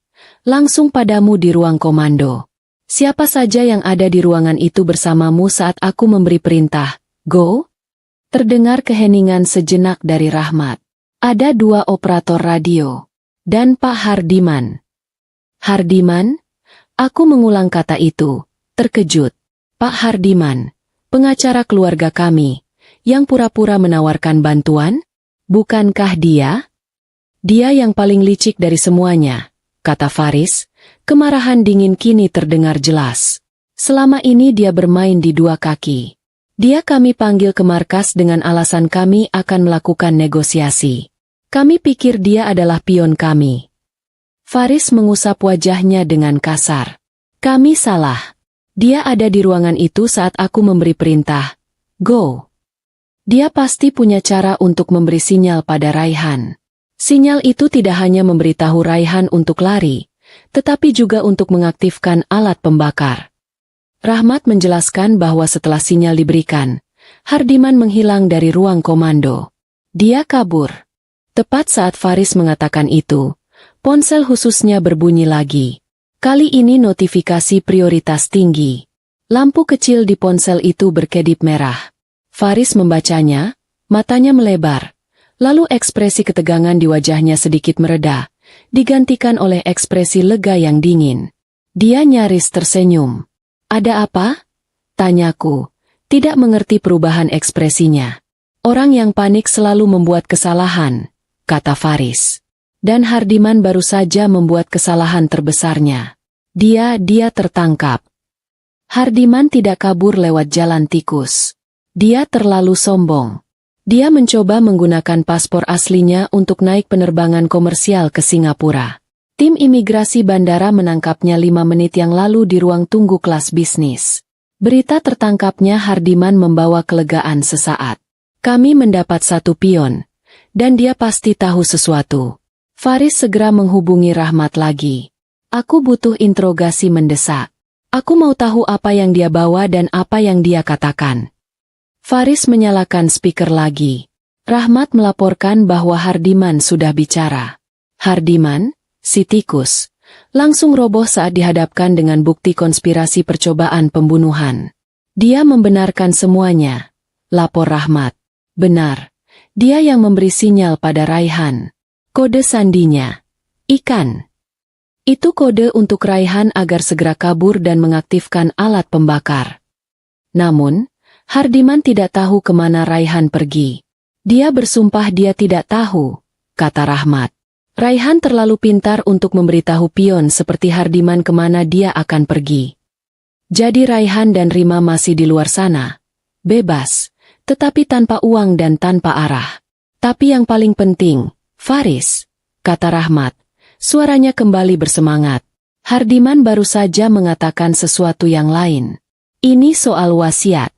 langsung padamu di ruang komando. Siapa saja yang ada di ruangan itu bersamamu saat aku memberi perintah, go? Terdengar keheningan sejenak dari Rahmat. Ada 2 operator radio. Dan Pak Hardiman. Hardiman? Aku mengulang kata itu, terkejut. Pak Hardiman, pengacara keluarga kami, yang pura-pura menawarkan bantuan? Bukankah dia? Dia yang paling licik dari semuanya, kata Faris. Kemarahan dingin kini terdengar jelas. Selama ini dia bermain di 2 kaki. Dia kami panggil ke markas dengan alasan kami akan melakukan negosiasi. Kami pikir dia adalah pion kami. Faris mengusap wajahnya dengan kasar. Kami salah. Dia ada di ruangan itu saat aku memberi perintah, go. Dia pasti punya cara untuk memberi sinyal pada Raihan. Sinyal itu tidak hanya memberitahu Raihan untuk lari, tetapi juga untuk mengaktifkan alat pembakar. Rahmat menjelaskan bahwa setelah sinyal diberikan, Hardiman menghilang dari ruang komando. Dia kabur. Tepat saat Faris mengatakan itu, ponsel khususnya berbunyi lagi. Kali ini notifikasi prioritas tinggi. Lampu kecil di ponsel itu berkedip merah. Faris membacanya, matanya melebar. Lalu ekspresi ketegangan di wajahnya sedikit mereda, digantikan oleh ekspresi lega yang dingin. Dia nyaris tersenyum. Ada apa? Tanyaku, tidak mengerti perubahan ekspresinya. Orang yang panik selalu membuat kesalahan, kata Faris. Dan Hardiman baru saja membuat kesalahan terbesarnya. Dia tertangkap. Hardiman tidak kabur lewat jalan tikus. Dia terlalu sombong. Dia mencoba menggunakan paspor aslinya untuk naik penerbangan komersial ke Singapura. Tim imigrasi bandara menangkapnya 5 menit yang lalu di ruang tunggu kelas bisnis. Berita tertangkapnya Hardiman membawa kelegaan sesaat. Kami mendapat 1 pion, dan dia pasti tahu sesuatu. Faris segera menghubungi Rahmat lagi. Aku butuh interogasi mendesak. Aku mau tahu apa yang dia bawa dan apa yang dia katakan. Faris menyalakan speaker lagi. Rahmat melaporkan bahwa Hardiman sudah bicara. Hardiman, si tikus, langsung roboh saat dihadapkan dengan bukti konspirasi percobaan pembunuhan. Dia membenarkan semuanya. Lapor Rahmat. Benar. Dia yang memberi sinyal pada Raihan. Kode sandinya. Ikan. Itu kode untuk Raihan agar segera kabur dan mengaktifkan alat pembakar. Namun, Hardiman tidak tahu kemana Raihan pergi. Dia bersumpah dia tidak tahu, kata Rahmat. Raihan terlalu pintar untuk memberitahu pion seperti Hardiman kemana dia akan pergi. Jadi Raihan dan Rima masih di luar sana. Bebas, tetapi tanpa uang dan tanpa arah. Tapi yang paling penting, Faris, kata Rahmat. Suaranya kembali bersemangat. Hardiman baru saja mengatakan sesuatu yang lain. Ini soal wasiat.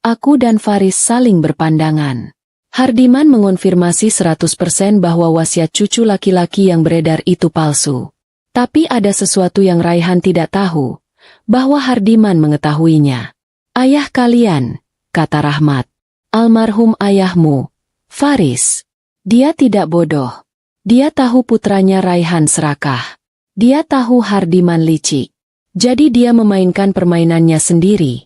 Aku dan Faris saling berpandangan. Hardiman mengonfirmasi 100% bahwa wasiat cucu laki-laki yang beredar itu palsu. Tapi ada sesuatu yang Raihan tidak tahu, bahwa Hardiman mengetahuinya. Ayah kalian, kata Rahmat. Almarhum ayahmu, Faris. Dia tidak bodoh. Dia tahu putranya Raihan serakah. Dia tahu Hardiman licik. Jadi dia memainkan permainannya sendiri.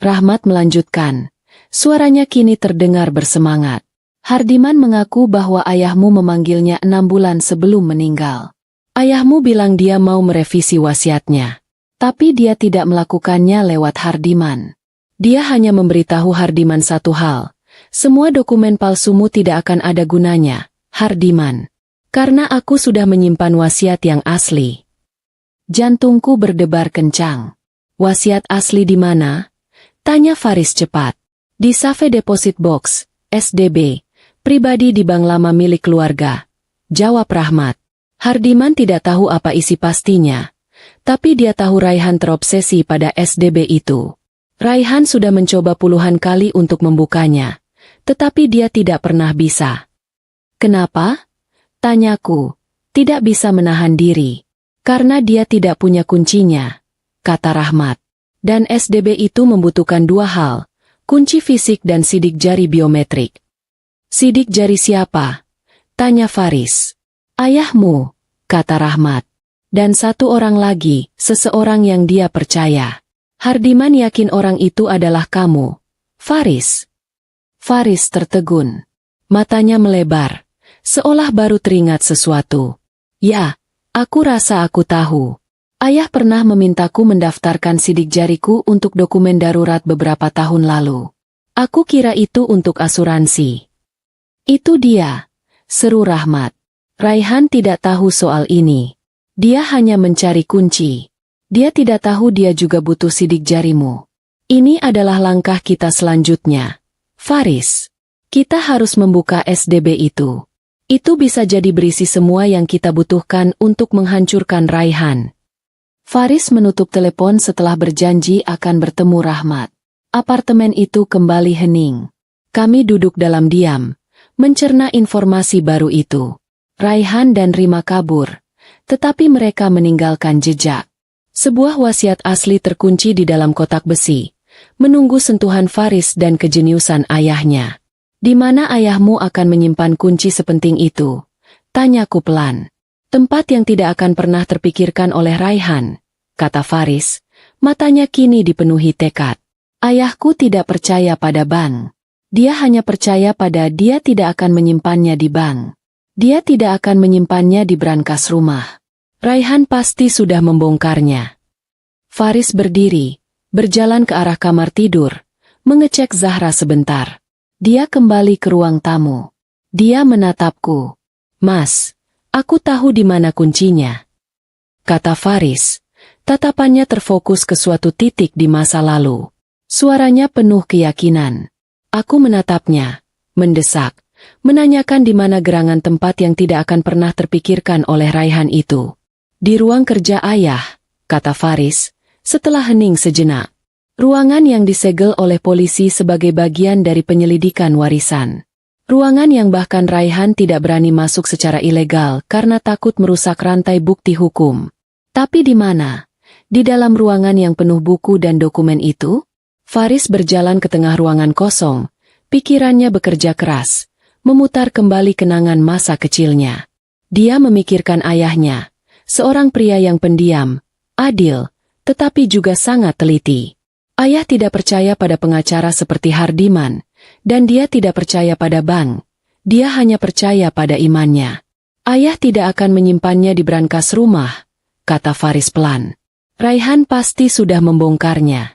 Rahmat melanjutkan. Suaranya kini terdengar bersemangat. Hardiman mengaku bahwa ayahmu memanggilnya 6 bulan sebelum meninggal. Ayahmu bilang dia mau merevisi wasiatnya. Tapi dia tidak melakukannya lewat Hardiman. Dia hanya memberitahu Hardiman satu hal. Semua dokumen palsumu tidak akan ada gunanya, Hardiman. Karena aku sudah menyimpan wasiat yang asli. Jantungku berdebar kencang. Wasiat asli di mana? Tanya Faris cepat. Di Safe Deposit Box, SDB, pribadi di bank lama milik keluarga. Jawab Rahmat. Hardiman tidak tahu apa isi pastinya. Tapi dia tahu Raihan terobsesi pada SDB itu. Raihan sudah mencoba puluhan kali untuk membukanya. Tetapi dia tidak pernah bisa. Kenapa? Tanyaku. Tidak bisa menahan diri. Karena dia tidak punya kuncinya, kata Rahmat. Dan SDB itu membutuhkan 2 hal. Kunci fisik dan sidik jari biometrik. Sidik jari siapa? Tanya Faris. Ayahmu, kata Rahmat. Dan 1 orang lagi, seseorang yang dia percaya. Hardiman yakin orang itu adalah kamu, Faris. Faris tertegun. Matanya melebar, seolah baru teringat sesuatu. Ya, aku rasa aku tahu. Ayah pernah memintaku mendaftarkan sidik jariku untuk dokumen darurat beberapa tahun lalu. Aku kira itu untuk asuransi. Itu dia, seru Rahmat. Raihan tidak tahu soal ini. Dia hanya mencari kunci. Dia tidak tahu dia juga butuh sidik jarimu. Ini adalah langkah kita selanjutnya. Faris, kita harus membuka SDB itu. Itu bisa jadi berisi semua yang kita butuhkan untuk menghancurkan Raihan. Faris menutup telepon setelah berjanji akan bertemu Rahmat. Apartemen itu kembali hening. Kami duduk dalam diam, mencerna informasi baru itu. Raihan dan Rima kabur, tetapi mereka meninggalkan jejak. Sebuah wasiat asli terkunci di dalam kotak besi, menunggu sentuhan Faris dan kejeniusan ayahnya. Di mana ayahmu akan menyimpan kunci sepenting itu? Tanyaku pelan. Tempat yang tidak akan pernah terpikirkan oleh Raihan, kata Faris. Matanya kini dipenuhi tekad. Ayahku tidak percaya pada bank. Dia hanya percaya pada dia tidak akan menyimpannya di bank. Dia tidak akan menyimpannya di brankas rumah. Raihan pasti sudah membongkarnya. Faris berdiri, berjalan ke arah kamar tidur, mengecek Zahra sebentar. Dia kembali ke ruang tamu. Dia menatapku. Mas, aku tahu di mana kuncinya, kata Faris. Tatapannya terfokus ke suatu titik di masa lalu. Suaranya penuh keyakinan. Aku menatapnya, mendesak, menanyakan di mana gerangan tempat yang tidak akan pernah terpikirkan oleh Raihan itu. Di ruang kerja ayah, kata Faris, setelah hening sejenak. Ruangan yang disegel oleh polisi sebagai bagian dari penyelidikan warisan. Ruangan yang bahkan Raihan tidak berani masuk secara ilegal karena takut merusak rantai bukti hukum. Tapi di mana? Di dalam ruangan yang penuh buku dan dokumen itu? Faris berjalan ke tengah ruangan kosong, pikirannya bekerja keras, memutar kembali kenangan masa kecilnya. Dia memikirkan ayahnya, seorang pria yang pendiam, adil, tetapi juga sangat teliti. Ayah tidak percaya pada pengacara seperti Hardiman, dan dia tidak percaya pada bank. Dia hanya percaya pada imannya. Ayah tidak akan menyimpannya di brankas rumah, kata Faris pelan. Raihan pasti sudah membongkarnya.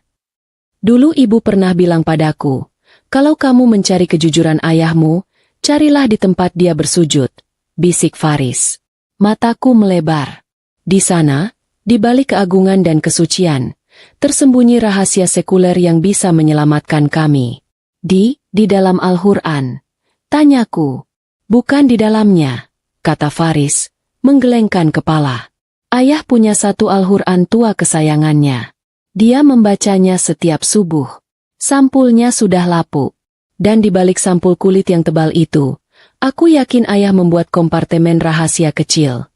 Dulu ibu pernah bilang padaku, kalau kamu mencari kejujuran ayahmu, carilah di tempat dia bersujud, bisik Faris. Mataku melebar. Di sana, di balik keagungan dan kesucian, tersembunyi rahasia sekuler yang bisa menyelamatkan kami. Di dalam Al-Quran. Tanyaku. Bukan di dalamnya, kata Faris, menggelengkan kepala. Ayah punya satu Al-Quran tua kesayangannya. Dia membacanya setiap subuh. Sampulnya sudah lapuk. Dan di balik sampul kulit yang tebal itu, aku yakin ayah membuat kompartemen rahasia kecil.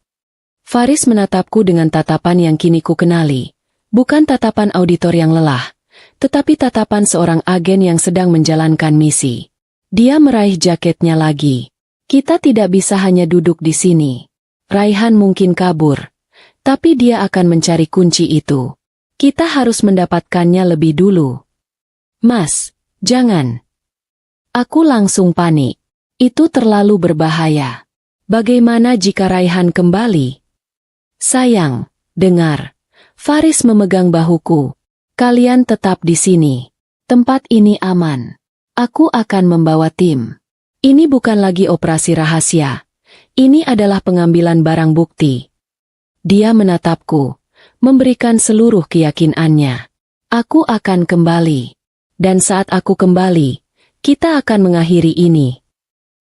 Faris menatapku dengan tatapan yang kini ku kenali. Bukan tatapan auditor yang lelah, tetapi tatapan seorang agen yang sedang menjalankan misi. Dia meraih jaketnya lagi. Kita tidak bisa hanya duduk di sini. Raihan mungkin kabur, tapi dia akan mencari kunci itu. Kita harus mendapatkannya lebih dulu. Mas, jangan. Aku langsung panik. Itu terlalu berbahaya. Bagaimana jika Raihan kembali? Sayang, dengar. Faris memegang bahuku. Kalian tetap di sini. Tempat ini aman. Aku akan membawa tim. Ini bukan lagi operasi rahasia. Ini adalah pengambilan barang bukti. Dia menatapku, memberikan seluruh keyakinannya. Aku akan kembali. Dan saat aku kembali, kita akan mengakhiri ini.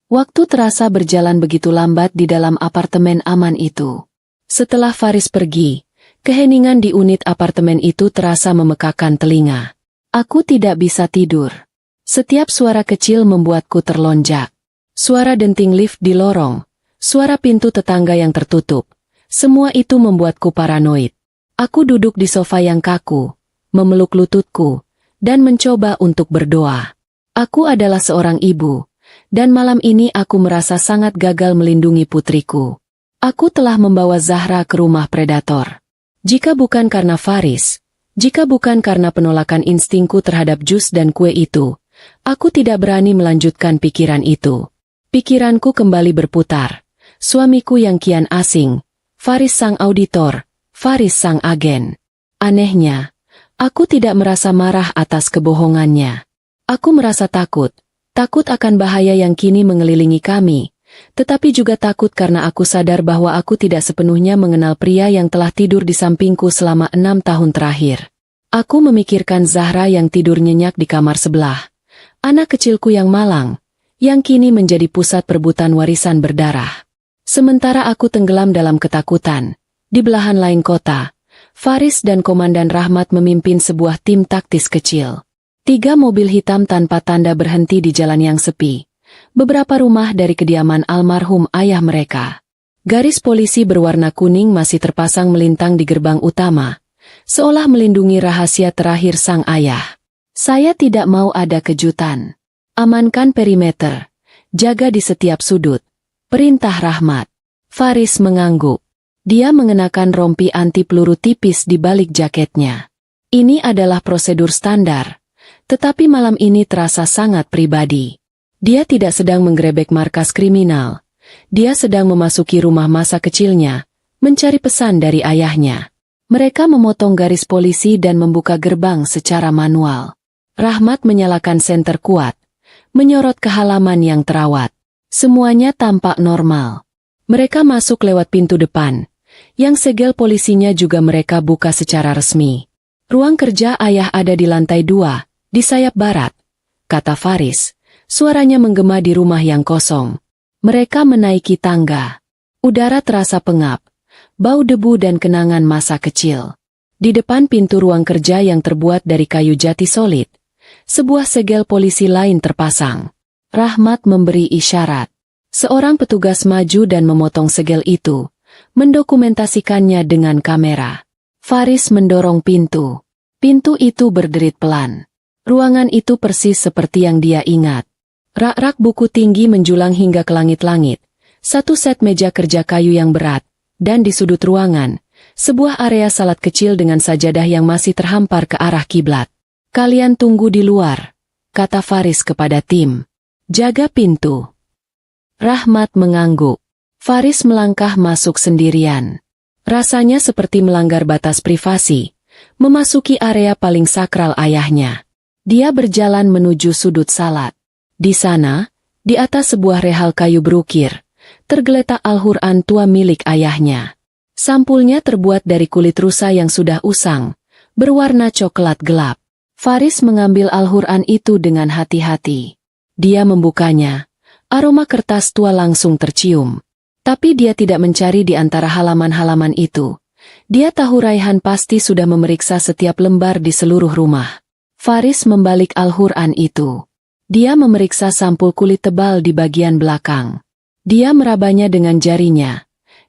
Waktu terasa berjalan begitu lambat di dalam apartemen aman itu. Setelah Faris pergi, keheningan di unit apartemen itu terasa memekakan telinga. Aku tidak bisa tidur. Setiap suara kecil membuatku terlonjak. Suara denting lift di lorong, suara pintu tetangga yang tertutup. Semua itu membuatku paranoid. Aku duduk di sofa yang kaku, memeluk lututku, dan mencoba untuk berdoa. Aku adalah seorang ibu, dan malam ini aku merasa sangat gagal melindungi putriku. Aku telah membawa Zahra ke rumah predator. Jika bukan karena Faris, jika bukan karena penolakan instingku terhadap jus dan kue itu, aku tidak berani melanjutkan pikiran itu. Pikiranku kembali berputar. Suamiku yang kian asing, Faris sang auditor, Faris sang agen. Anehnya, aku tidak merasa marah atas kebohongannya. Aku merasa takut akan bahaya yang kini mengelilingi kami, tetapi juga takut karena aku sadar bahwa aku tidak sepenuhnya mengenal pria yang telah tidur di sampingku selama 6 tahun terakhir. Aku memikirkan Zahra yang tidur nyenyak di kamar sebelah, anak kecilku yang malang, yang kini menjadi pusat perebutan warisan berdarah. Sementara aku tenggelam dalam ketakutan, di belahan lain kota, Faris dan Komandan Rahmat memimpin sebuah tim taktis kecil. 3 mobil hitam tanpa tanda berhenti di jalan yang sepi. Beberapa rumah dari kediaman almarhum ayah mereka. Garis polisi berwarna kuning masih terpasang melintang di gerbang utama, seolah melindungi rahasia terakhir sang ayah. Saya tidak mau ada kejutan. Amankan perimeter. Jaga di setiap sudut. Perintah Rahmat. Faris mengangguk. Dia mengenakan rompi anti peluru tipis di balik jaketnya. Ini adalah prosedur standar. Tetapi malam ini terasa sangat pribadi. Dia tidak sedang menggerebek markas kriminal. Dia sedang memasuki rumah masa kecilnya, mencari pesan dari ayahnya. Mereka memotong garis polisi dan membuka gerbang secara manual. Rahmat menyalakan senter kuat, menyorot ke halaman yang terawat. Semuanya tampak normal. Mereka masuk lewat pintu depan, yang segel polisinya juga mereka buka secara resmi. Ruang kerja ayah ada di lantai 2, di sayap barat, kata Faris. Suaranya menggema di rumah yang kosong. Mereka menaiki tangga. Udara terasa pengap, bau debu dan kenangan masa kecil. Di depan pintu ruang kerja yang terbuat dari kayu jati solid, sebuah segel polisi lain terpasang. Rahmat memberi isyarat. Seorang petugas maju dan memotong segel itu, mendokumentasikannya dengan kamera. Faris mendorong pintu. Pintu itu berderit pelan. Ruangan itu persis seperti yang dia ingat. Rak-rak buku tinggi menjulang hingga ke langit-langit, satu set meja kerja kayu yang berat, dan di sudut ruangan, sebuah area salat kecil dengan sajadah yang masih terhampar ke arah kiblat. "Kalian tunggu di luar," kata Faris kepada tim. "Jaga pintu." Rahmat mengangguk. Faris melangkah masuk sendirian. Rasanya seperti melanggar batas privasi, memasuki area paling sakral ayahnya. Dia berjalan menuju sudut salat. Di sana, di atas sebuah rehal kayu berukir, tergeletak Al-Quran tua milik ayahnya. Sampulnya terbuat dari kulit rusa yang sudah usang, berwarna coklat gelap. Faris mengambil Al-Quran itu dengan hati-hati. Dia membukanya. Aroma kertas tua langsung tercium. Tapi dia tidak mencari di antara halaman-halaman itu. Dia tahu Raihan pasti sudah memeriksa setiap lembar di seluruh rumah. Faris membalik Al-Quran itu. Dia memeriksa sampul kulit tebal di bagian belakang. Dia merabanya dengan jarinya.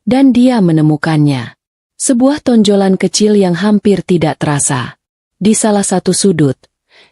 Dan dia menemukannya. Sebuah tonjolan kecil yang hampir tidak terasa. Di salah satu sudut,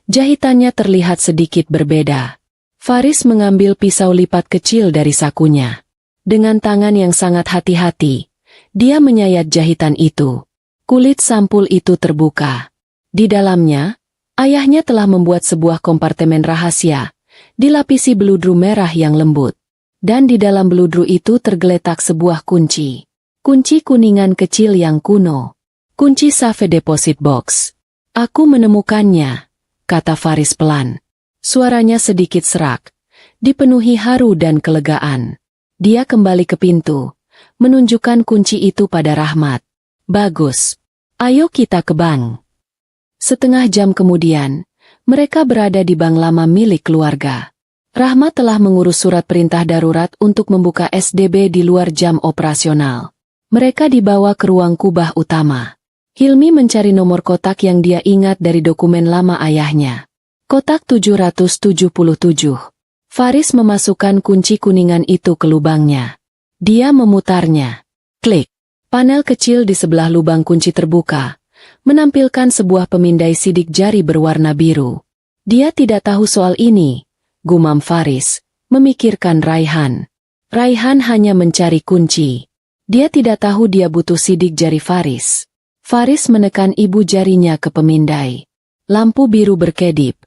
jahitannya terlihat sedikit berbeda. Faris mengambil pisau lipat kecil dari sakunya. Dengan tangan yang sangat hati-hati, dia menyayat jahitan itu. Kulit sampul itu terbuka. Di dalamnya, ayahnya telah membuat sebuah kompartemen rahasia, dilapisi beludru merah yang lembut. Dan di dalam beludru itu tergeletak sebuah kunci. Kunci kuningan kecil yang kuno. Kunci safe deposit box. "Aku menemukannya," kata Faris pelan. Suaranya sedikit serak, dipenuhi haru dan kelegaan. Dia kembali ke pintu, menunjukkan kunci itu pada Rahmat. "Bagus. Ayo kita ke bank." Setengah jam kemudian, mereka berada di bank lama milik keluarga. Rahmat telah mengurus surat perintah darurat untuk membuka SDB di luar jam operasional. Mereka dibawa ke ruang kubah utama. Hilmi mencari nomor kotak yang dia ingat dari dokumen lama ayahnya. Kotak 777. Faris memasukkan kunci kuningan itu ke lubangnya. Dia memutarnya. Klik. Panel kecil di sebelah lubang kunci terbuka, menampilkan sebuah pemindai sidik jari berwarna biru. Dia tidak tahu soal ini, gumam Faris, memikirkan Raihan. Raihan hanya mencari kunci. Dia tidak tahu dia butuh sidik jari Faris. Faris menekan ibu jarinya ke pemindai. Lampu biru berkedip,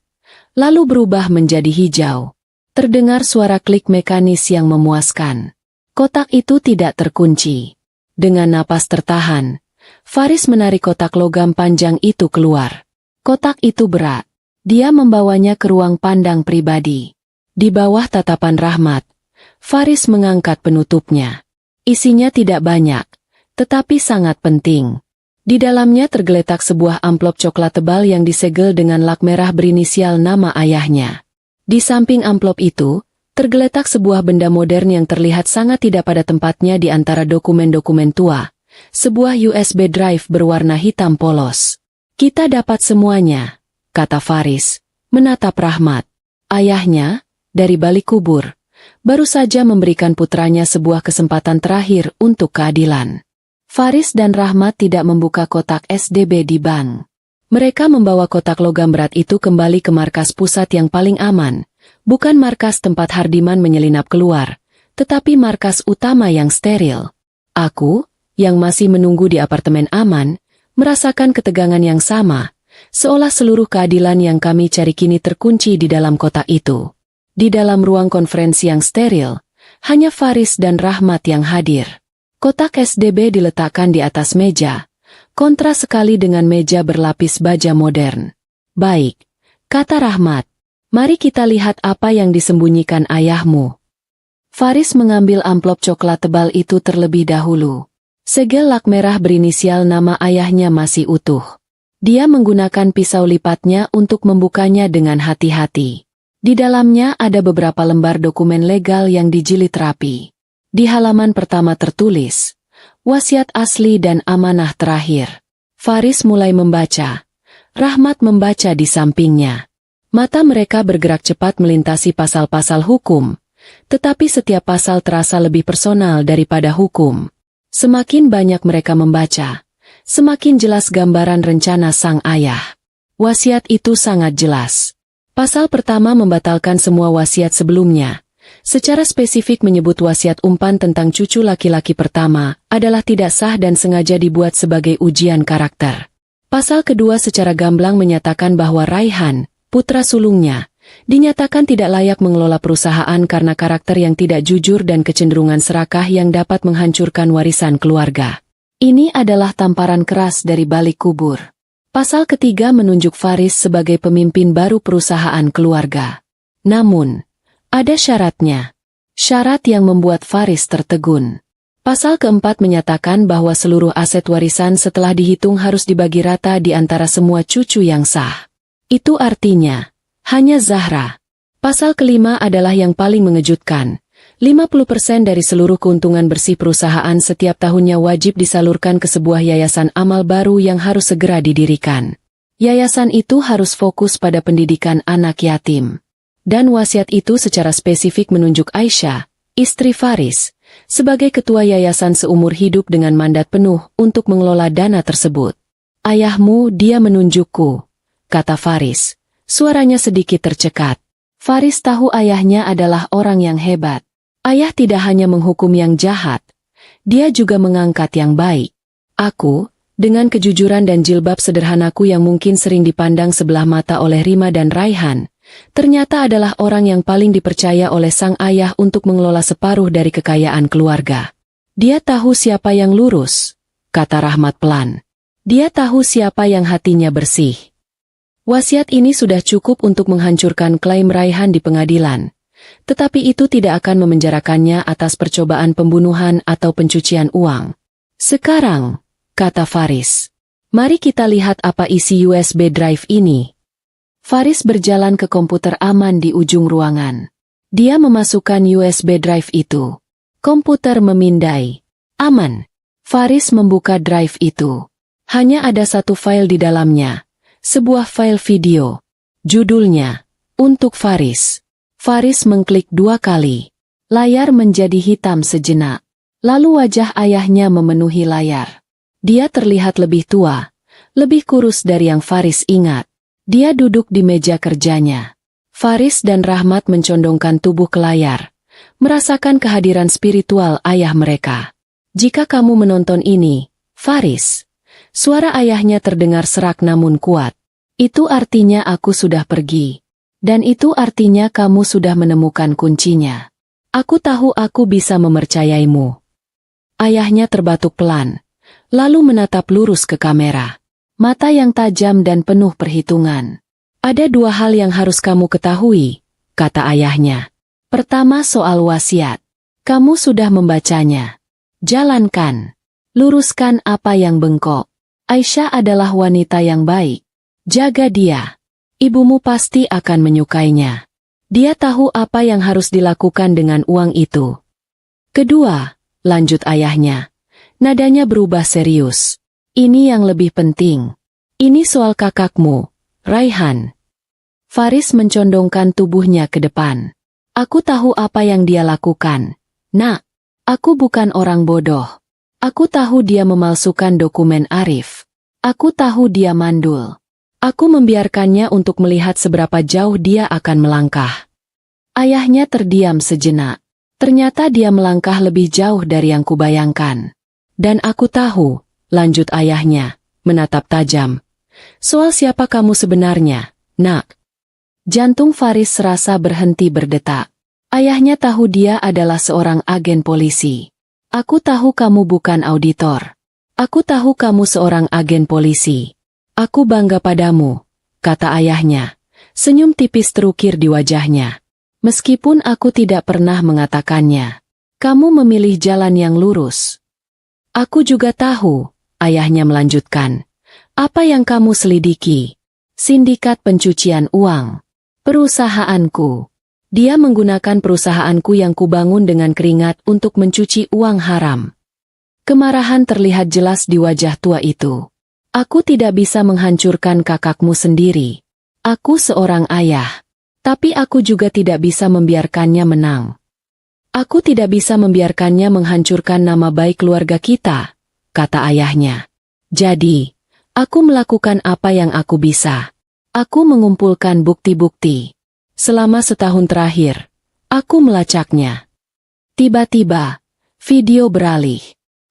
lalu berubah menjadi hijau. Terdengar suara klik mekanis yang memuaskan. Kotak itu tidak terkunci. Dengan napas tertahan, Faris menarik kotak logam panjang itu keluar. Kotak itu berat. Dia membawanya ke ruang pandang pribadi. Di bawah tatapan Rahmat, Faris mengangkat penutupnya. Isinya tidak banyak, tetapi sangat penting. Di dalamnya tergeletak sebuah amplop coklat tebal yang disegel dengan lak merah berinisial nama ayahnya. Di samping amplop itu, tergeletak sebuah benda modern yang terlihat sangat tidak pada tempatnya di antara dokumen-dokumen tua. Sebuah USB drive berwarna hitam polos. "Kita dapat semuanya," kata Faris, menatap Rahmat. Ayahnya, dari balik kubur, baru saja memberikan putranya sebuah kesempatan terakhir untuk keadilan. Faris dan Rahmat tidak membuka kotak SDB di bank. Mereka membawa kotak logam berat itu kembali ke markas pusat yang paling aman, bukan markas tempat Hardiman menyelinap keluar, tetapi markas utama yang steril. Aku, yang masih menunggu di apartemen aman, merasakan ketegangan yang sama, seolah seluruh keadilan yang kami cari kini terkunci di dalam kotak itu. Di dalam ruang konferensi yang steril, hanya Faris dan Rahmat yang hadir. Kotak SDB diletakkan di atas meja, kontras sekali dengan meja berlapis baja modern. "Baik," kata Rahmat. "Mari kita lihat apa yang disembunyikan ayahmu." Faris mengambil amplop coklat tebal itu terlebih dahulu. Segel lak merah berinisial nama ayahnya masih utuh. Dia menggunakan pisau lipatnya untuk membukanya dengan hati-hati. Di dalamnya ada beberapa lembar dokumen legal yang dijilid rapi. Di halaman pertama tertulis, "Wasiat asli dan amanah terakhir." Faris mulai membaca. Rahmat membaca di sampingnya. Mata mereka bergerak cepat melintasi pasal-pasal hukum, tetapi setiap pasal terasa lebih personal daripada hukum. Semakin banyak mereka membaca, semakin jelas gambaran rencana sang ayah. Wasiat itu sangat jelas. Pasal pertama membatalkan semua wasiat sebelumnya. Secara spesifik menyebut wasiat umpan tentang cucu laki-laki pertama adalah tidak sah dan sengaja dibuat sebagai ujian karakter. Pasal kedua secara gamblang menyatakan bahwa Raihan, putra sulungnya, dinyatakan tidak layak mengelola perusahaan karena karakter yang tidak jujur dan kecenderungan serakah yang dapat menghancurkan warisan keluarga. Ini adalah tamparan keras dari balik kubur. Pasal ketiga menunjuk Faris sebagai pemimpin baru perusahaan keluarga. Namun, ada syaratnya. Syarat yang membuat Faris tertegun. Pasal keempat menyatakan bahwa seluruh aset warisan setelah dihitung harus dibagi rata di antara semua cucu yang sah. Itu artinya, hanya Zahra. Pasal kelima adalah yang paling mengejutkan. 50% dari seluruh keuntungan bersih perusahaan setiap tahunnya wajib disalurkan ke sebuah yayasan amal baru yang harus segera didirikan. Yayasan itu harus fokus pada pendidikan anak yatim. Dan wasiat itu secara spesifik menunjuk Aisyah, istri Faris, sebagai ketua yayasan seumur hidup dengan mandat penuh untuk mengelola dana tersebut. Ayahmu dia menunjukku, kata Faris. Suaranya sedikit tercekat. Faris tahu ayahnya adalah orang yang hebat. Ayah tidak hanya menghukum yang jahat, dia juga mengangkat yang baik. Aku, dengan kejujuran dan jilbab sederhanaku yang mungkin sering dipandang sebelah mata oleh Rima dan Raihan, ternyata adalah orang yang paling dipercaya oleh sang ayah untuk mengelola separuh dari kekayaan keluarga. Dia tahu siapa yang lurus, kata Rahmat pelan. Dia tahu siapa yang hatinya bersih. Wasiat ini sudah cukup untuk menghancurkan klaim Raihan di pengadilan. Tetapi itu tidak akan memenjarakannya atas percobaan pembunuhan atau pencucian uang. Sekarang, kata Faris, mari kita lihat apa isi USB drive ini. Faris berjalan ke komputer aman di ujung ruangan. Dia memasukkan USB drive itu. Komputer memindai. Aman. Faris membuka drive itu. Hanya ada satu file di dalamnya. Sebuah file video. Judulnya, Untuk Faris. Faris mengklik 2 kali. Layar menjadi hitam sejenak. Lalu wajah ayahnya memenuhi layar. Dia terlihat lebih tua, lebih kurus dari yang Faris ingat. Dia duduk di meja kerjanya. Faris dan Rahmat mencondongkan tubuh ke layar, merasakan kehadiran spiritual ayah mereka. Jika kamu menonton ini, Faris, suara ayahnya terdengar serak namun kuat. Itu artinya aku sudah pergi. Dan itu artinya kamu sudah menemukan kuncinya. Aku tahu aku bisa mempercayaimu. Ayahnya terbatuk pelan, lalu menatap lurus ke kamera. Mata yang tajam dan penuh perhitungan. Ada 2 hal yang harus kamu ketahui, kata ayahnya. Pertama soal wasiat. Kamu sudah membacanya. Jalankan. Luruskan apa yang bengkok. Aisyah adalah wanita yang baik. Jaga dia. Ibumu pasti akan menyukainya. Dia tahu apa yang harus dilakukan dengan uang itu. Kedua, lanjut ayahnya. Nadanya berubah serius. Ini yang lebih penting. Ini soal kakakmu, Raihan. Faris mencondongkan tubuhnya ke depan. Aku tahu apa yang dia lakukan. Nak, aku bukan orang bodoh. Aku tahu dia memalsukan dokumen Arif. Aku tahu dia mandul. Aku membiarkannya untuk melihat seberapa jauh dia akan melangkah. Ayahnya terdiam sejenak. Ternyata dia melangkah lebih jauh dari yang kubayangkan. Dan aku tahu, lanjut ayahnya, menatap tajam. Soal siapa kamu sebenarnya, nak? Jantung Faris serasa berhenti berdetak. Ayahnya tahu dia adalah seorang agen polisi. Aku tahu kamu bukan auditor. Aku tahu kamu seorang agen polisi. Aku bangga padamu, kata ayahnya. Senyum tipis terukir di wajahnya. Meskipun aku tidak pernah mengatakannya. Kamu memilih jalan yang lurus. Aku juga tahu, ayahnya melanjutkan. Apa yang kamu selidiki? Sindikat pencucian uang. Perusahaanku. Dia menggunakan perusahaanku yang kubangun dengan keringat untuk mencuci uang haram. Kemarahan terlihat jelas di wajah tua itu. Aku tidak bisa menghancurkan kakakmu sendiri. Aku seorang ayah. Tapi aku juga tidak bisa membiarkannya menang. Aku tidak bisa membiarkannya menghancurkan nama baik keluarga kita, kata ayahnya. Jadi, aku melakukan apa yang aku bisa. Aku mengumpulkan bukti-bukti. Selama setahun terakhir, aku melacaknya. Tiba-tiba, video beralih.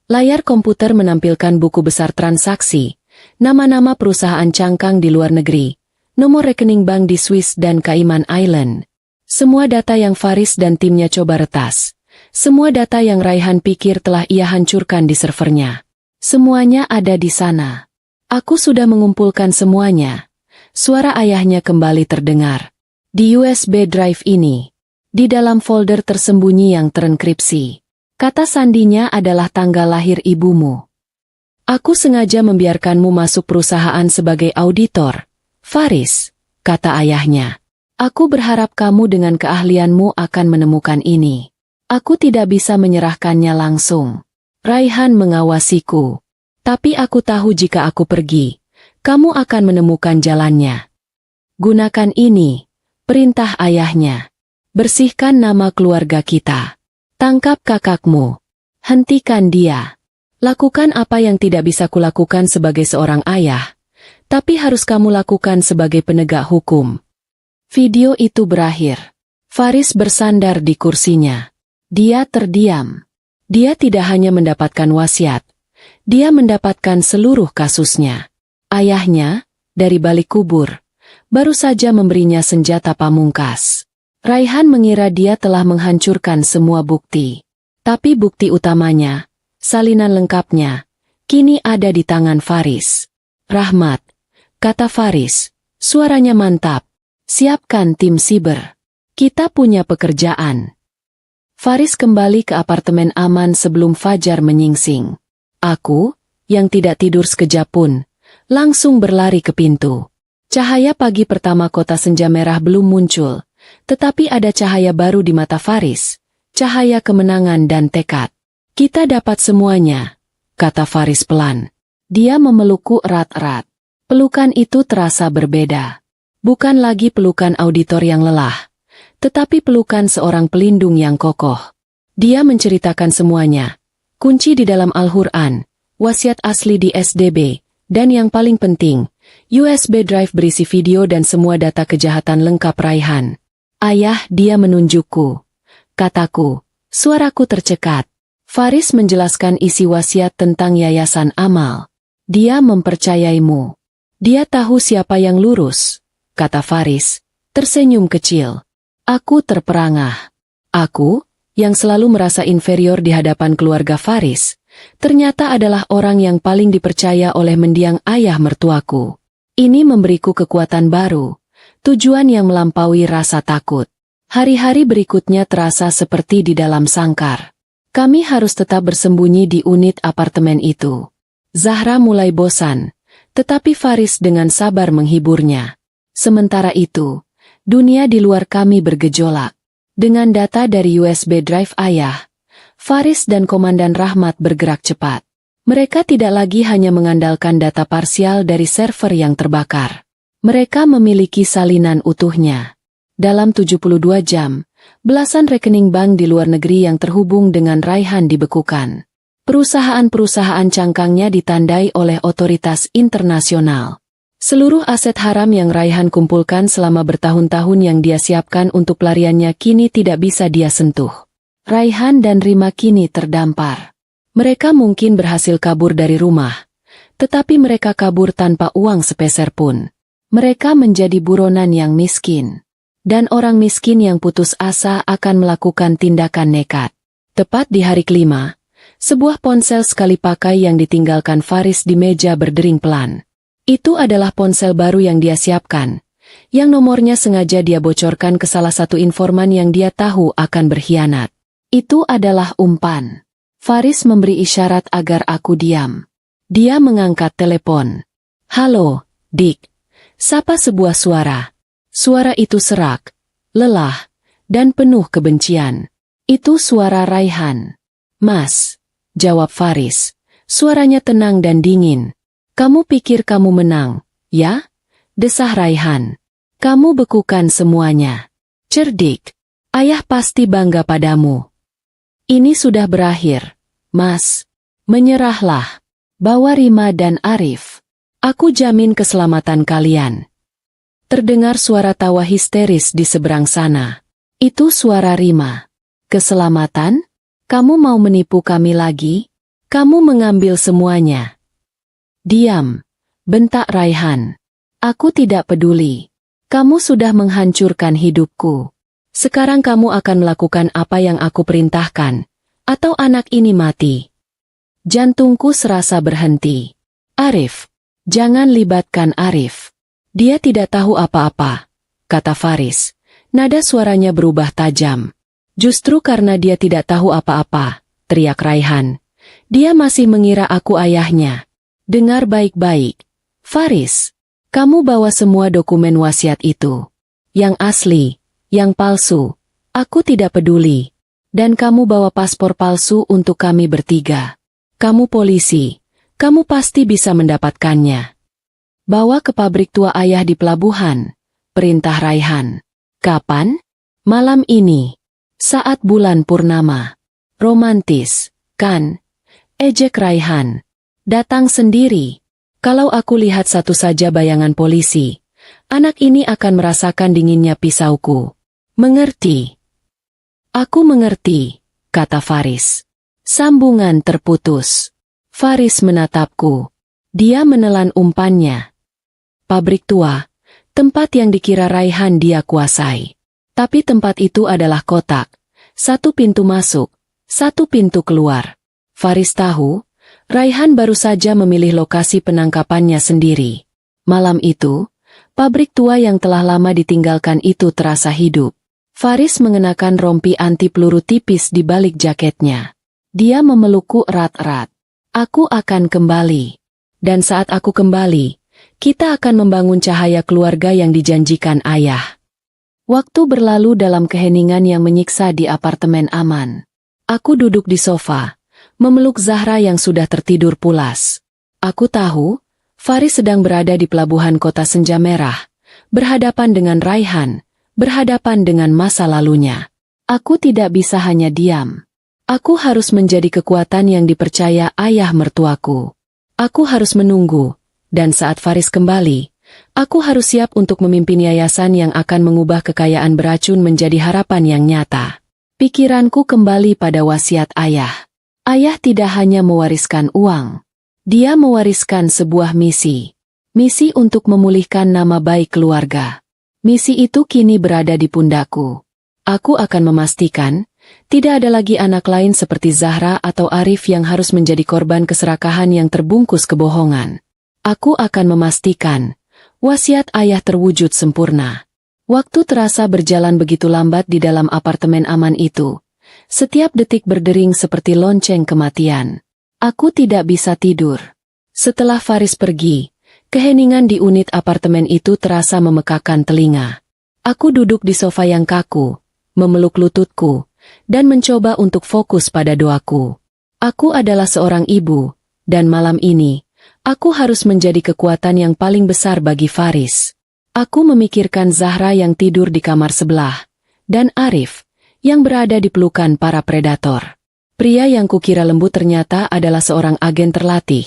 Layar komputer menampilkan buku besar transaksi, nama-nama perusahaan cangkang di luar negeri, nomor rekening bank di Swiss dan Cayman Island. Semua data yang Faris dan timnya coba retas. Semua data yang Raihan pikir telah ia hancurkan di servernya. Semuanya ada di sana. Aku sudah mengumpulkan semuanya. Suara ayahnya kembali terdengar. Di USB drive ini, di dalam folder tersembunyi yang terenkripsi. Kata sandinya adalah tanggal lahir ibumu. Aku sengaja membiarkanmu masuk perusahaan sebagai auditor, Faris, kata ayahnya. Aku berharap kamu dengan keahlianmu akan menemukan ini. Aku tidak bisa menyerahkannya langsung. Raihan mengawasiku. Tapi aku tahu jika aku pergi, kamu akan menemukan jalannya. Gunakan ini, perintah ayahnya. Bersihkan nama keluarga kita. Tangkap kakakmu. Hentikan dia. Lakukan apa yang tidak bisa kulakukan sebagai seorang ayah, tapi harus kamu lakukan sebagai penegak hukum. Video itu berakhir. Faris bersandar di kursinya. Dia terdiam. Dia tidak hanya mendapatkan wasiat, dia mendapatkan seluruh kasusnya. Ayahnya, dari balik kubur, baru saja memberinya senjata pamungkas. Raihan mengira dia telah menghancurkan semua bukti. Tapi bukti utamanya, salinan lengkapnya, kini ada di tangan Faris. Rahmat, kata Faris, suaranya mantap. Siapkan tim siber. Kita punya pekerjaan. Faris kembali ke apartemen aman sebelum fajar menyingsing. Aku, yang tidak tidur sekejap pun, langsung berlari ke pintu. Cahaya pagi pertama kota senja merah belum muncul. Tetapi ada cahaya baru di mata Faris, cahaya kemenangan dan tekad. Kita dapat semuanya, kata Faris pelan. Dia memelukku erat-erat. Pelukan itu terasa berbeda. Bukan lagi pelukan auditor yang lelah, tetapi pelukan seorang pelindung yang kokoh. Dia menceritakan semuanya. Kunci di dalam Al-Quran, wasiat asli di SDB, dan yang paling penting, USB drive berisi video dan semua data kejahatan lengkap Raihan. Ayah, dia menunjukku. Kataku, suaraku tercekat. Faris menjelaskan isi wasiat tentang yayasan amal. Dia mempercayaimu. Dia tahu siapa yang lurus, kata Faris, tersenyum kecil. Aku terperangah. Aku, yang selalu merasa inferior di hadapan keluarga Faris, ternyata adalah orang yang paling dipercaya oleh mendiang ayah mertuaku. Ini memberiku kekuatan baru. Tujuan yang melampaui rasa takut. Hari-hari berikutnya terasa seperti di dalam sangkar. Kami harus tetap bersembunyi di unit apartemen itu. Zahra mulai bosan, tetapi Faris dengan sabar menghiburnya. Sementara itu, dunia di luar kami bergejolak. Dengan data dari USB drive ayah, Faris dan Komandan Rahmat bergerak cepat. Mereka tidak lagi hanya mengandalkan data parsial dari server yang terbakar. Mereka memiliki salinan utuhnya. Dalam 72 jam, belasan rekening bank di luar negeri yang terhubung dengan Raihan dibekukan. Perusahaan-perusahaan cangkangnya ditandai oleh otoritas internasional. Seluruh aset haram yang Raihan kumpulkan selama bertahun-tahun yang dia siapkan untuk pelariannya kini tidak bisa dia sentuh. Raihan dan Rima kini terdampar. Mereka mungkin berhasil kabur dari rumah, tetapi mereka kabur tanpa uang sepeser pun. Mereka menjadi buronan yang miskin. Dan orang miskin yang putus asa akan melakukan tindakan nekat. Tepat di hari kelima, sebuah ponsel sekali pakai yang ditinggalkan Faris di meja berdering pelan. Itu adalah ponsel baru yang dia siapkan, yang nomornya sengaja dia bocorkan ke salah satu informan yang dia tahu akan berkhianat. Itu adalah umpan. Faris memberi isyarat agar aku diam. Dia mengangkat telepon. Halo, Dick. Sapa sebuah suara. Suara itu serak, lelah, dan penuh kebencian. Itu suara Raihan. Mas, jawab Faris. Suaranya tenang dan dingin. Kamu pikir kamu menang, ya? Desah Raihan. Kamu bekukan semuanya. Cerdik. Ayah pasti bangga padamu. Ini sudah berakhir, Mas. Menyerahlah. Bawa Rima dan Arif. Aku jamin keselamatan kalian. Terdengar suara tawa histeris di seberang sana. Itu suara Rima. Keselamatan? Kamu mau menipu kami lagi? Kamu mengambil semuanya. Diam, bentak Raihan. Aku tidak peduli. Kamu sudah menghancurkan hidupku. Sekarang kamu akan melakukan apa yang aku perintahkan, atau anak ini mati. Jantungku serasa berhenti. Arif, jangan libatkan Arif. Dia tidak tahu apa-apa, kata Faris. Nada suaranya berubah tajam. Justru karena dia tidak tahu apa-apa, teriak Raihan. Dia masih mengira aku ayahnya. Dengar baik-baik. Faris, kamu bawa semua dokumen wasiat itu. Yang asli, yang palsu, aku tidak peduli. Dan kamu bawa paspor palsu untuk kami bertiga. Kamu polisi, kamu pasti bisa mendapatkannya. Bawa ke pabrik tua ayah di pelabuhan, perintah Raihan. Kapan? Malam ini. Saat bulan purnama. Romantis, kan? Ejek Raihan. Datang sendiri. Kalau aku lihat satu saja bayangan polisi, anak ini akan merasakan dinginnya pisauku. Mengerti? Aku mengerti, kata Faris. Sambungan terputus. Faris menatapku. Dia menelan umpannya. Pabrik tua, tempat yang dikira Raihan dia kuasai. Tapi tempat itu adalah kotak. Satu pintu masuk, satu pintu keluar. Faris tahu, Raihan baru saja memilih lokasi penangkapannya sendiri. Malam itu, pabrik tua yang telah lama ditinggalkan itu terasa hidup. Faris mengenakan rompi anti peluru tipis di balik jaketnya. Dia memelukku erat-erat. Aku akan kembali. Dan saat aku kembali, kita akan membangun cahaya keluarga yang dijanjikan ayah. Waktu berlalu dalam keheningan yang menyiksa di apartemen aman. Aku duduk di sofa, memeluk Zahra yang sudah tertidur pulas. Aku tahu, Faris sedang berada di pelabuhan kota senja merah, berhadapan dengan Raihan, berhadapan dengan masa lalunya. Aku tidak bisa hanya diam. Aku harus menjadi kekuatan yang dipercaya ayah mertuaku. Aku harus menunggu. Dan saat Faris kembali, aku harus siap untuk memimpin yayasan yang akan mengubah kekayaan beracun menjadi harapan yang nyata. Pikiranku kembali pada wasiat ayah. Ayah tidak hanya mewariskan uang. Dia mewariskan sebuah misi. Misi untuk memulihkan nama baik keluarga. Misi itu kini berada di pundakku. Aku akan memastikan, tidak ada lagi anak lain seperti Zahra atau Arif yang harus menjadi korban keserakahan yang terbungkus kebohongan. Aku akan memastikan, wasiat ayah terwujud sempurna. Waktu terasa berjalan begitu lambat di dalam apartemen aman itu. Setiap detik berdering seperti lonceng kematian. Aku tidak bisa tidur. Setelah Faris pergi, keheningan di unit apartemen itu terasa memekakan telinga. Aku duduk di sofa yang kaku, memeluk lututku, dan mencoba untuk fokus pada doaku. Aku adalah seorang ibu, dan malam ini, aku harus menjadi kekuatan yang paling besar bagi Faris. Aku memikirkan Zahra yang tidur di kamar sebelah, dan Arif, yang berada di pelukan para predator. Pria yang kukira lembut ternyata adalah seorang agen terlatih,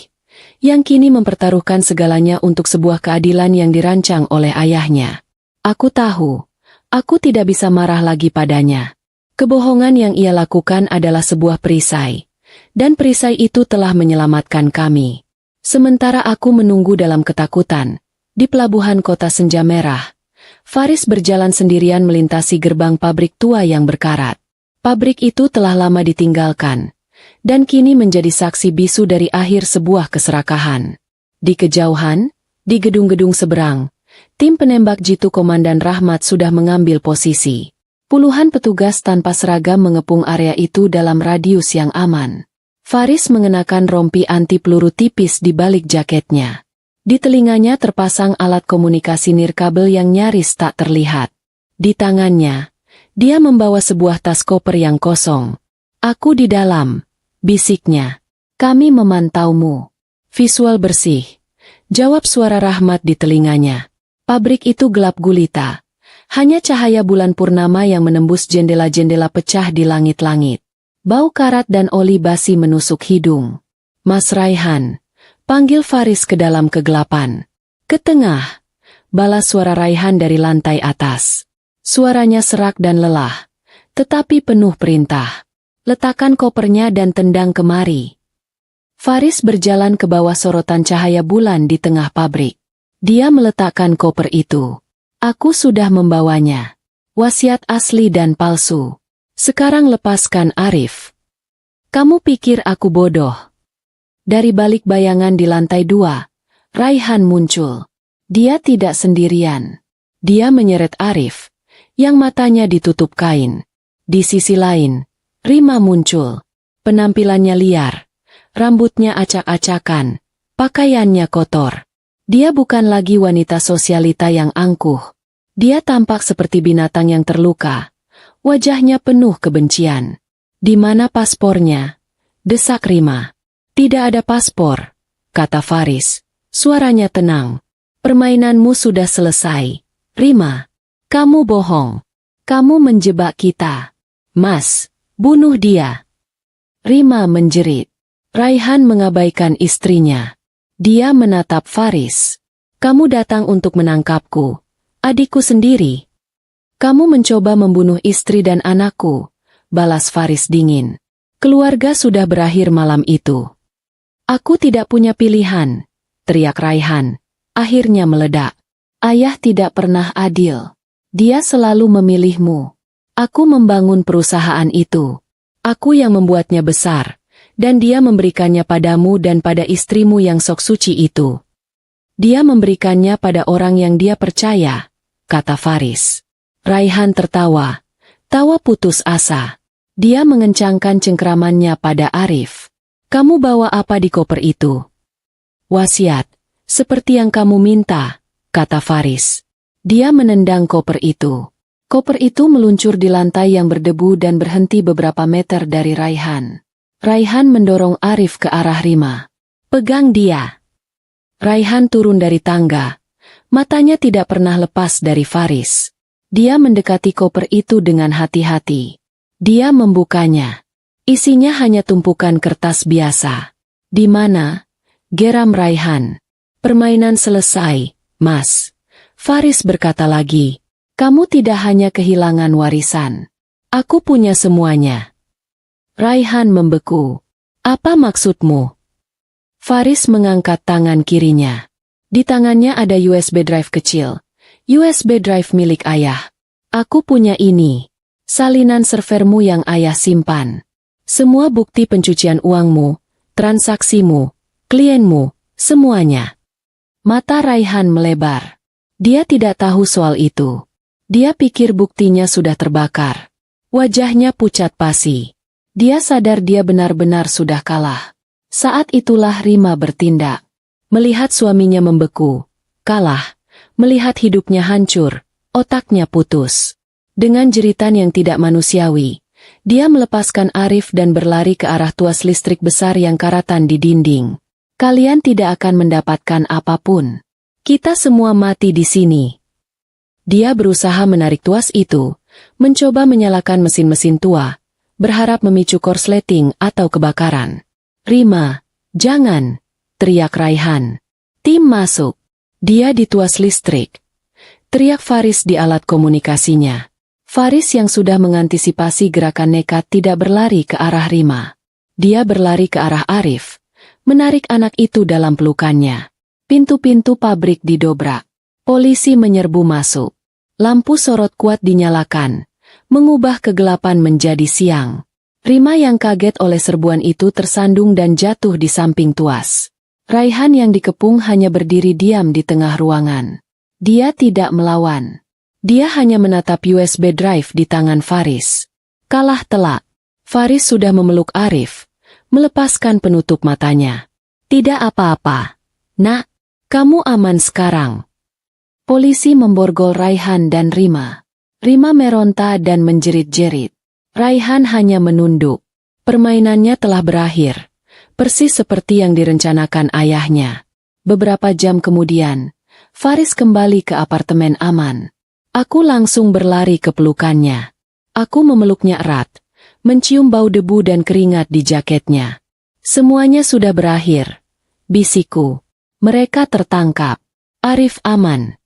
yang kini mempertaruhkan segalanya untuk sebuah keadilan yang dirancang oleh ayahnya. Aku tahu, aku tidak bisa marah lagi padanya. Kebohongan yang ia lakukan adalah sebuah perisai, dan perisai itu telah menyelamatkan kami. Sementara aku menunggu dalam ketakutan, di pelabuhan kota senja merah, Faris berjalan sendirian melintasi gerbang pabrik tua yang berkarat. Pabrik itu telah lama ditinggalkan, dan kini menjadi saksi bisu dari akhir sebuah keserakahan. Di kejauhan, di gedung-gedung seberang, tim penembak jitu Komandan Rahmat sudah mengambil posisi. Puluhan petugas tanpa seragam mengepung area itu dalam radius yang aman. Faris mengenakan rompi anti peluru tipis di balik jaketnya. Di telinganya terpasang alat komunikasi nirkabel yang nyaris tak terlihat. Di tangannya, dia membawa sebuah tas koper yang kosong. Aku di dalam, bisiknya. Kami memantaumu. Visual bersih. Jawab suara Rahmat di telinganya. Pabrik itu gelap gulita. Hanya cahaya bulan purnama yang menembus jendela-jendela pecah di langit-langit. Bau karat dan oli basi menusuk hidung. Mas Raihan, panggil Faris ke dalam kegelapan. Ke tengah. balas suara Raihan dari lantai atas. Suaranya serak dan lelah, tetapi penuh perintah. Letakkan kopernya dan tendang kemari. Faris berjalan ke bawah sorotan cahaya bulan di tengah pabrik. Dia meletakkan koper itu. Aku sudah membawanya. Wasiat asli dan palsu. Sekarang lepaskan Arif. Kamu pikir aku bodoh? Dari balik bayangan di lantai 2, Raihan muncul. Dia tidak sendirian. Dia menyeret Arif, yang matanya ditutup kain. Di sisi lain, Rima muncul. Penampilannya liar, rambutnya acak-acakan, pakaiannya kotor. Dia bukan lagi wanita sosialita yang angkuh. Dia tampak seperti binatang yang terluka. Wajahnya penuh kebencian. Di mana paspornya? Desak Rima. Tidak ada paspor, kata Faris. Suaranya tenang. Permainanmu sudah selesai. Rima, kamu bohong. Kamu menjebak kita. Mas, bunuh dia. Rima menjerit. Raihan mengabaikan istrinya. Dia menatap Faris. Kamu datang untuk menangkapku. Adikku sendiri. Kamu mencoba membunuh istri dan anakku, balas Faris dingin. Keluarga sudah berakhir malam itu. Aku tidak punya pilihan, teriak Raihan. Akhirnya meledak. Ayah tidak pernah adil. Dia selalu memilihmu. Aku membangun perusahaan itu. Aku yang membuatnya besar, dan dia memberikannya padamu dan pada istrimu yang sok suci itu. Dia memberikannya pada orang yang dia percaya, kata Faris. Raihan tertawa. Tawa putus asa. Dia mengencangkan cengkeramannya pada Arif. Kamu bawa apa di koper itu? Wasiat. Seperti yang kamu minta, kata Faris. Dia menendang koper itu. Koper itu meluncur di lantai yang berdebu dan berhenti beberapa meter dari Raihan. Raihan mendorong Arif ke arah Rima. Pegang dia. Raihan turun dari tangga. Matanya tidak pernah lepas dari Faris. Dia mendekati koper itu dengan hati-hati. Dia membukanya. Isinya hanya tumpukan kertas biasa. Di mana? Geram Raihan. Permainan selesai, Mas. Faris berkata lagi. Kamu tidak hanya kehilangan warisan. Aku punya semuanya. Raihan membeku. Apa maksudmu? Faris mengangkat tangan kirinya. Di tangannya ada USB drive kecil. USB drive milik ayah. Aku punya ini. Salinan servermu yang ayah simpan. Semua bukti pencucian uangmu, transaksimu, klienmu, semuanya. Mata Raihan melebar. Dia tidak tahu soal itu. Dia pikir buktinya sudah terbakar. Wajahnya pucat pasi. Dia sadar dia benar-benar sudah kalah. Saat itulah Rima bertindak. Melihat suaminya membeku, kalah. Melihat hidupnya hancur, otaknya putus. Dengan jeritan yang tidak manusiawi, dia melepaskan Arif dan berlari ke arah tuas listrik besar yang karatan di dinding. Kalian tidak akan mendapatkan apapun. Kita semua mati di sini. Dia berusaha menarik tuas itu, mencoba menyalakan mesin-mesin tua, berharap memicu korsleting atau kebakaran. Rima, jangan, teriak Raihan. Tim masuk. Dia di tuas listrik. Teriak Faris di alat komunikasinya. Faris yang sudah mengantisipasi gerakan nekat tidak berlari ke arah Rima. Dia berlari ke arah Arif. Menarik anak itu dalam pelukannya. Pintu-pintu pabrik didobrak. Polisi menyerbu masuk. Lampu sorot kuat dinyalakan, mengubah kegelapan menjadi siang. Rima yang kaget oleh serbuan itu tersandung dan jatuh di samping tuas. Raihan yang dikepung hanya berdiri diam di tengah ruangan. Dia tidak melawan. Dia hanya menatap USB drive di tangan Faris. Kalah telak. Faris sudah memeluk Arif. Melepaskan penutup matanya. Tidak apa-apa. Nak, kamu aman sekarang. Polisi memborgol Raihan dan Rima. Rima meronta dan menjerit-jerit. Raihan hanya menunduk. Permainannya telah berakhir. Persis seperti yang direncanakan ayahnya. Beberapa jam kemudian, Faris kembali ke apartemen aman. Aku langsung berlari ke pelukannya. Aku memeluknya erat. Mencium bau debu dan keringat di jaketnya. Semuanya sudah berakhir. Bisikku. Mereka tertangkap. Arif aman.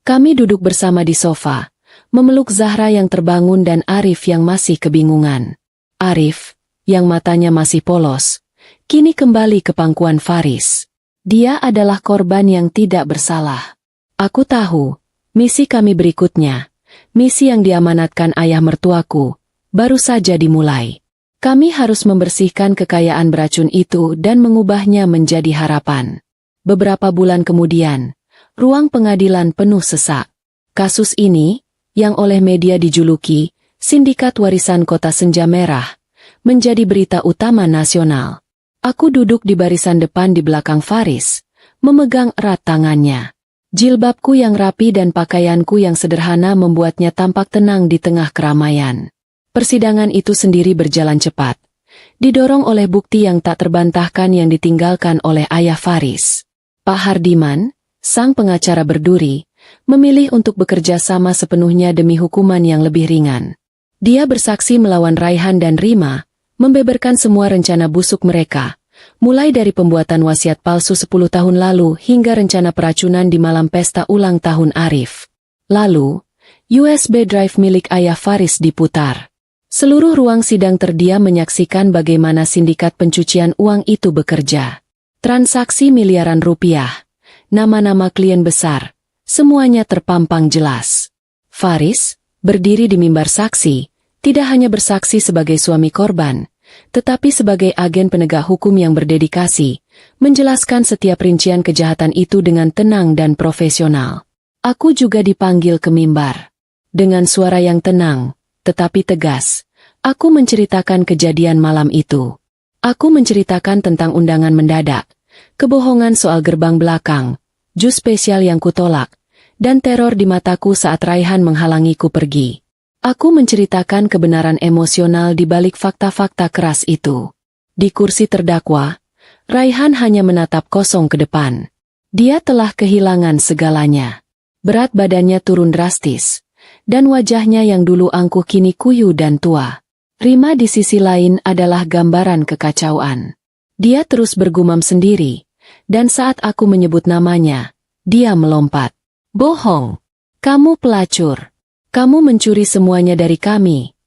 Kami duduk bersama di sofa, memeluk Zahra yang terbangun dan Arif yang masih kebingungan. Arif, yang matanya masih polos, kini kembali ke pangkuan Faris. Dia adalah korban yang tidak bersalah. Aku tahu, misi kami berikutnya, misi yang diamanatkan ayah mertuaku, baru saja dimulai. Kami harus membersihkan kekayaan beracun itu dan mengubahnya menjadi harapan. Beberapa bulan kemudian, ruang pengadilan penuh sesak. Kasus ini, yang oleh media dijuluki Sindikat Warisan Kota Senja Merah, menjadi berita utama nasional. Aku duduk di barisan depan di belakang Faris, memegang erat tangannya. Jilbabku yang rapi dan pakaianku yang sederhana membuatnya tampak tenang di tengah keramaian. Persidangan itu sendiri berjalan cepat, didorong oleh bukti yang tak terbantahkan yang ditinggalkan oleh ayah Faris. Pak Hardiman, sang pengacara berduri, memilih untuk bekerja sama sepenuhnya demi hukuman yang lebih ringan. Dia bersaksi melawan Raihan dan Rima, membeberkan semua rencana busuk mereka, mulai dari pembuatan wasiat palsu 10 tahun lalu hingga rencana peracunan di malam pesta ulang tahun Arif. Lalu, USB drive milik ayah Faris diputar. Seluruh ruang sidang terdiam menyaksikan bagaimana sindikat pencucian uang itu bekerja. Transaksi miliaran rupiah, nama-nama klien besar, semuanya terpampang jelas. Faris, berdiri di mimbar saksi, tidak hanya bersaksi sebagai suami korban, tetapi sebagai agen penegak hukum yang berdedikasi, menjelaskan setiap rincian kejahatan itu dengan tenang dan profesional. Aku juga dipanggil ke mimbar. Dengan suara yang tenang, tetapi tegas, aku menceritakan kejadian malam itu. Aku menceritakan tentang undangan mendadak, kebohongan soal gerbang belakang, jus spesial yang kutolak, dan teror di mataku saat Raihan menghalangiku pergi. Aku menceritakan kebenaran emosional di balik fakta-fakta keras itu. Di kursi terdakwa, Raihan hanya menatap kosong ke depan. Dia telah kehilangan segalanya. Berat badannya turun drastis, dan wajahnya yang dulu angkuh kini kuyu dan tua. Rima di sisi lain adalah gambaran kekacauan. Dia terus bergumam sendiri, dan saat aku menyebut namanya, dia melompat. "Bohong! Kamu pelacur! Kamu mencuri semuanya dari kami!"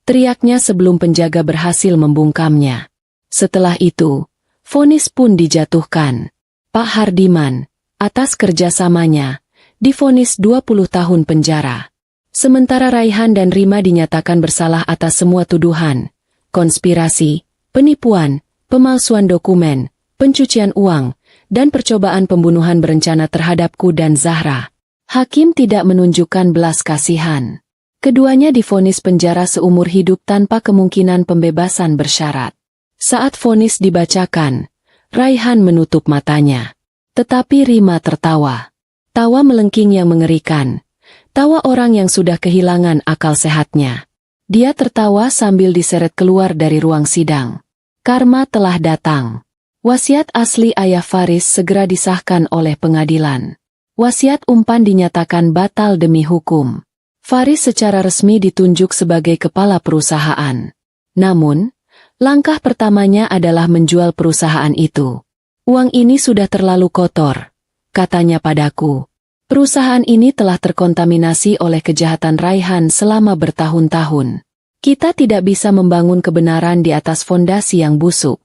teriaknya sebelum penjaga berhasil membungkamnya. Setelah itu, vonis pun dijatuhkan. Pak Hardiman, atas kerjasamanya, divonis 20 tahun penjara. Sementara Raihan dan Rima dinyatakan bersalah atas semua tuduhan, konspirasi, penipuan, pemalsuan dokumen, pencucian uang, dan percobaan pembunuhan berencana terhadapku dan Zahra. Hakim tidak menunjukkan belas kasihan. Keduanya divonis penjara seumur hidup tanpa kemungkinan pembebasan bersyarat. Saat vonis dibacakan, Raihan menutup matanya. Tetapi Rima tertawa. Tawa melengking yang mengerikan. Tawa orang yang sudah kehilangan akal sehatnya. Dia tertawa sambil diseret keluar dari ruang sidang. Karma telah datang. Wasiat asli ayah Faris segera disahkan oleh pengadilan. Wasiat umpan dinyatakan batal demi hukum. Faris secara resmi ditunjuk sebagai kepala perusahaan. Namun, langkah pertamanya adalah menjual perusahaan itu. "Uang ini sudah terlalu kotor," katanya padaku. "Perusahaan ini telah terkontaminasi oleh kejahatan Raihan selama bertahun-tahun. Kita tidak bisa membangun kebenaran di atas fondasi yang busuk."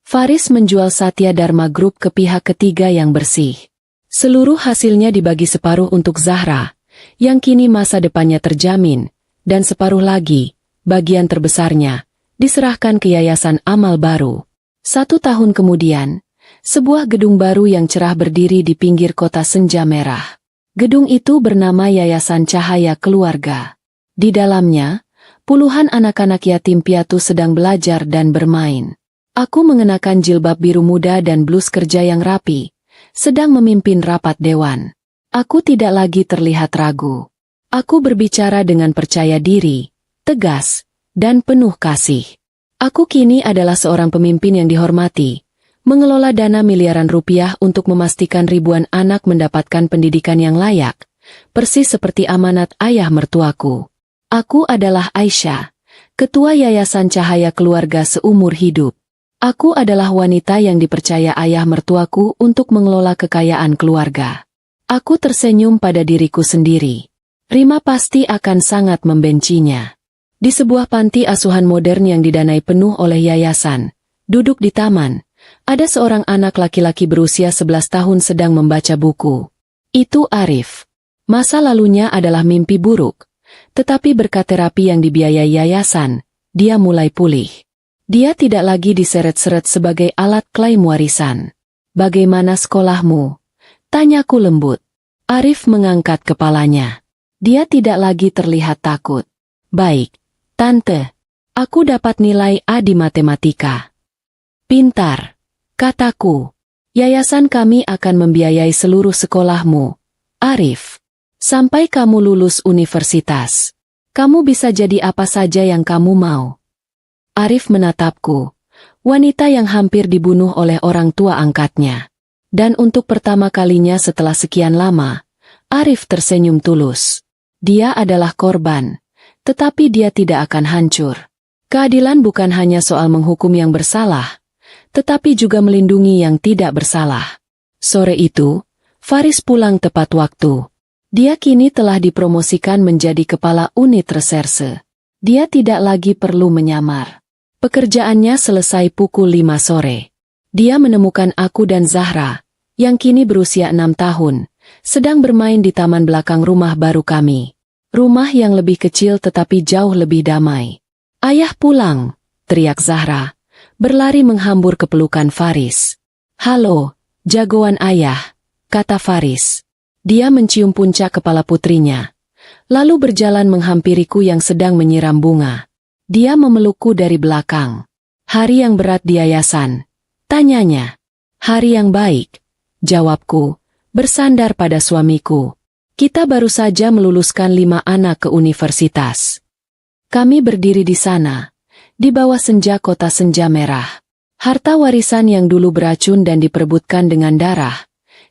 Faris menjual Satya Dharma Group ke pihak ketiga yang bersih. Seluruh hasilnya dibagi separuh untuk Zahra, yang kini masa depannya terjamin, dan separuh lagi, bagian terbesarnya, diserahkan ke Yayasan Amal Baru. 1 tahun kemudian, sebuah gedung baru yang cerah berdiri di pinggir kota Senja Merah. Gedung itu bernama Yayasan Cahaya Keluarga. Di dalamnya, puluhan anak-anak yatim piatu sedang belajar dan bermain. Aku mengenakan jilbab biru muda dan blus kerja yang rapi, sedang memimpin rapat dewan. Aku tidak lagi terlihat ragu. Aku berbicara dengan percaya diri, tegas, dan penuh kasih. Aku kini adalah seorang pemimpin yang dihormati, mengelola dana miliaran rupiah untuk memastikan ribuan anak mendapatkan pendidikan yang layak, persis seperti amanat ayah mertuaku. Aku adalah Aisyah, ketua Yayasan Cahaya Keluarga seumur hidup. Aku adalah wanita yang dipercaya ayah mertuaku untuk mengelola kekayaan keluarga. Aku tersenyum pada diriku sendiri. Rima pasti akan sangat membencinya. Di sebuah panti asuhan modern yang didanai penuh oleh yayasan, duduk di taman, ada seorang anak laki-laki berusia 11 tahun sedang membaca buku. Itu Arif. Masa lalunya adalah mimpi buruk. Tetapi berkat terapi yang dibiayai yayasan, dia mulai pulih. Dia tidak lagi diseret-seret sebagai alat klaim warisan. "Bagaimana sekolahmu?" tanyaku lembut. Arif mengangkat kepalanya. Dia tidak lagi terlihat takut. "Baik, Tante. Aku dapat nilai A di matematika." "Pintar," kataku. "Yayasan kami akan membiayai seluruh sekolahmu, Arif. Sampai kamu lulus universitas. Kamu bisa jadi apa saja yang kamu mau." Arif menatapku. Wanita yang hampir dibunuh oleh orang tua angkatnya. Dan untuk pertama kalinya setelah sekian lama, Arif tersenyum tulus. Dia adalah korban, tetapi dia tidak akan hancur. Keadilan bukan hanya soal menghukum yang bersalah, tetapi juga melindungi yang tidak bersalah. Sore itu, Faris pulang tepat waktu. Dia kini telah dipromosikan menjadi kepala unit reserse. Dia tidak lagi perlu menyamar. Pekerjaannya selesai pukul 5 sore. Dia menemukan aku dan Zahra, yang kini berusia 6 tahun, sedang bermain di taman belakang rumah baru kami. Rumah yang lebih kecil tetapi jauh lebih damai. "Ayah pulang," teriak Zahra, berlari menghambur ke pelukan Faris. "Halo, jagoan ayah," kata Faris. Dia mencium puncak kepala putrinya, lalu berjalan menghampiriku yang sedang menyiram bunga. Dia memelukku dari belakang. "Hari yang berat di yayasan?" tanyanya. "Hari yang baik," jawabku, bersandar pada suamiku. "Kita baru saja meluluskan 5 anak ke universitas." Kami berdiri di sana, di bawah senja kota senja merah. Harta warisan yang dulu beracun dan diperebutkan dengan darah,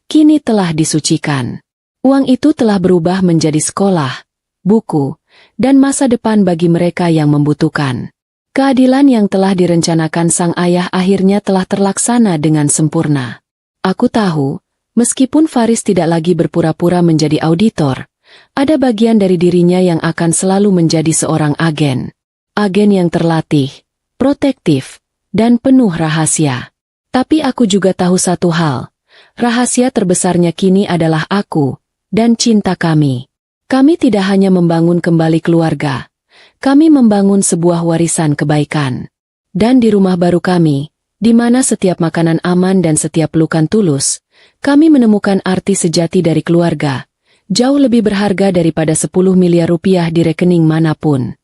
kini telah disucikan. Uang itu telah berubah menjadi sekolah, buku, dan masa depan bagi mereka yang membutuhkan. Keadilan yang telah direncanakan sang ayah akhirnya telah terlaksana dengan sempurna. Aku tahu, meskipun Faris tidak lagi berpura-pura menjadi auditor, ada bagian dari dirinya yang akan selalu menjadi seorang agen. Agen yang terlatih, protektif, dan penuh rahasia. Tapi aku juga tahu satu hal, rahasia terbesarnya kini adalah aku, dan cinta kami. Kami tidak hanya membangun kembali keluarga, kami membangun sebuah warisan kebaikan. Dan di rumah baru kami, di mana setiap makanan aman dan setiap pelukan tulus, kami menemukan arti sejati dari keluarga, jauh lebih berharga daripada 10 miliar rupiah di rekening manapun.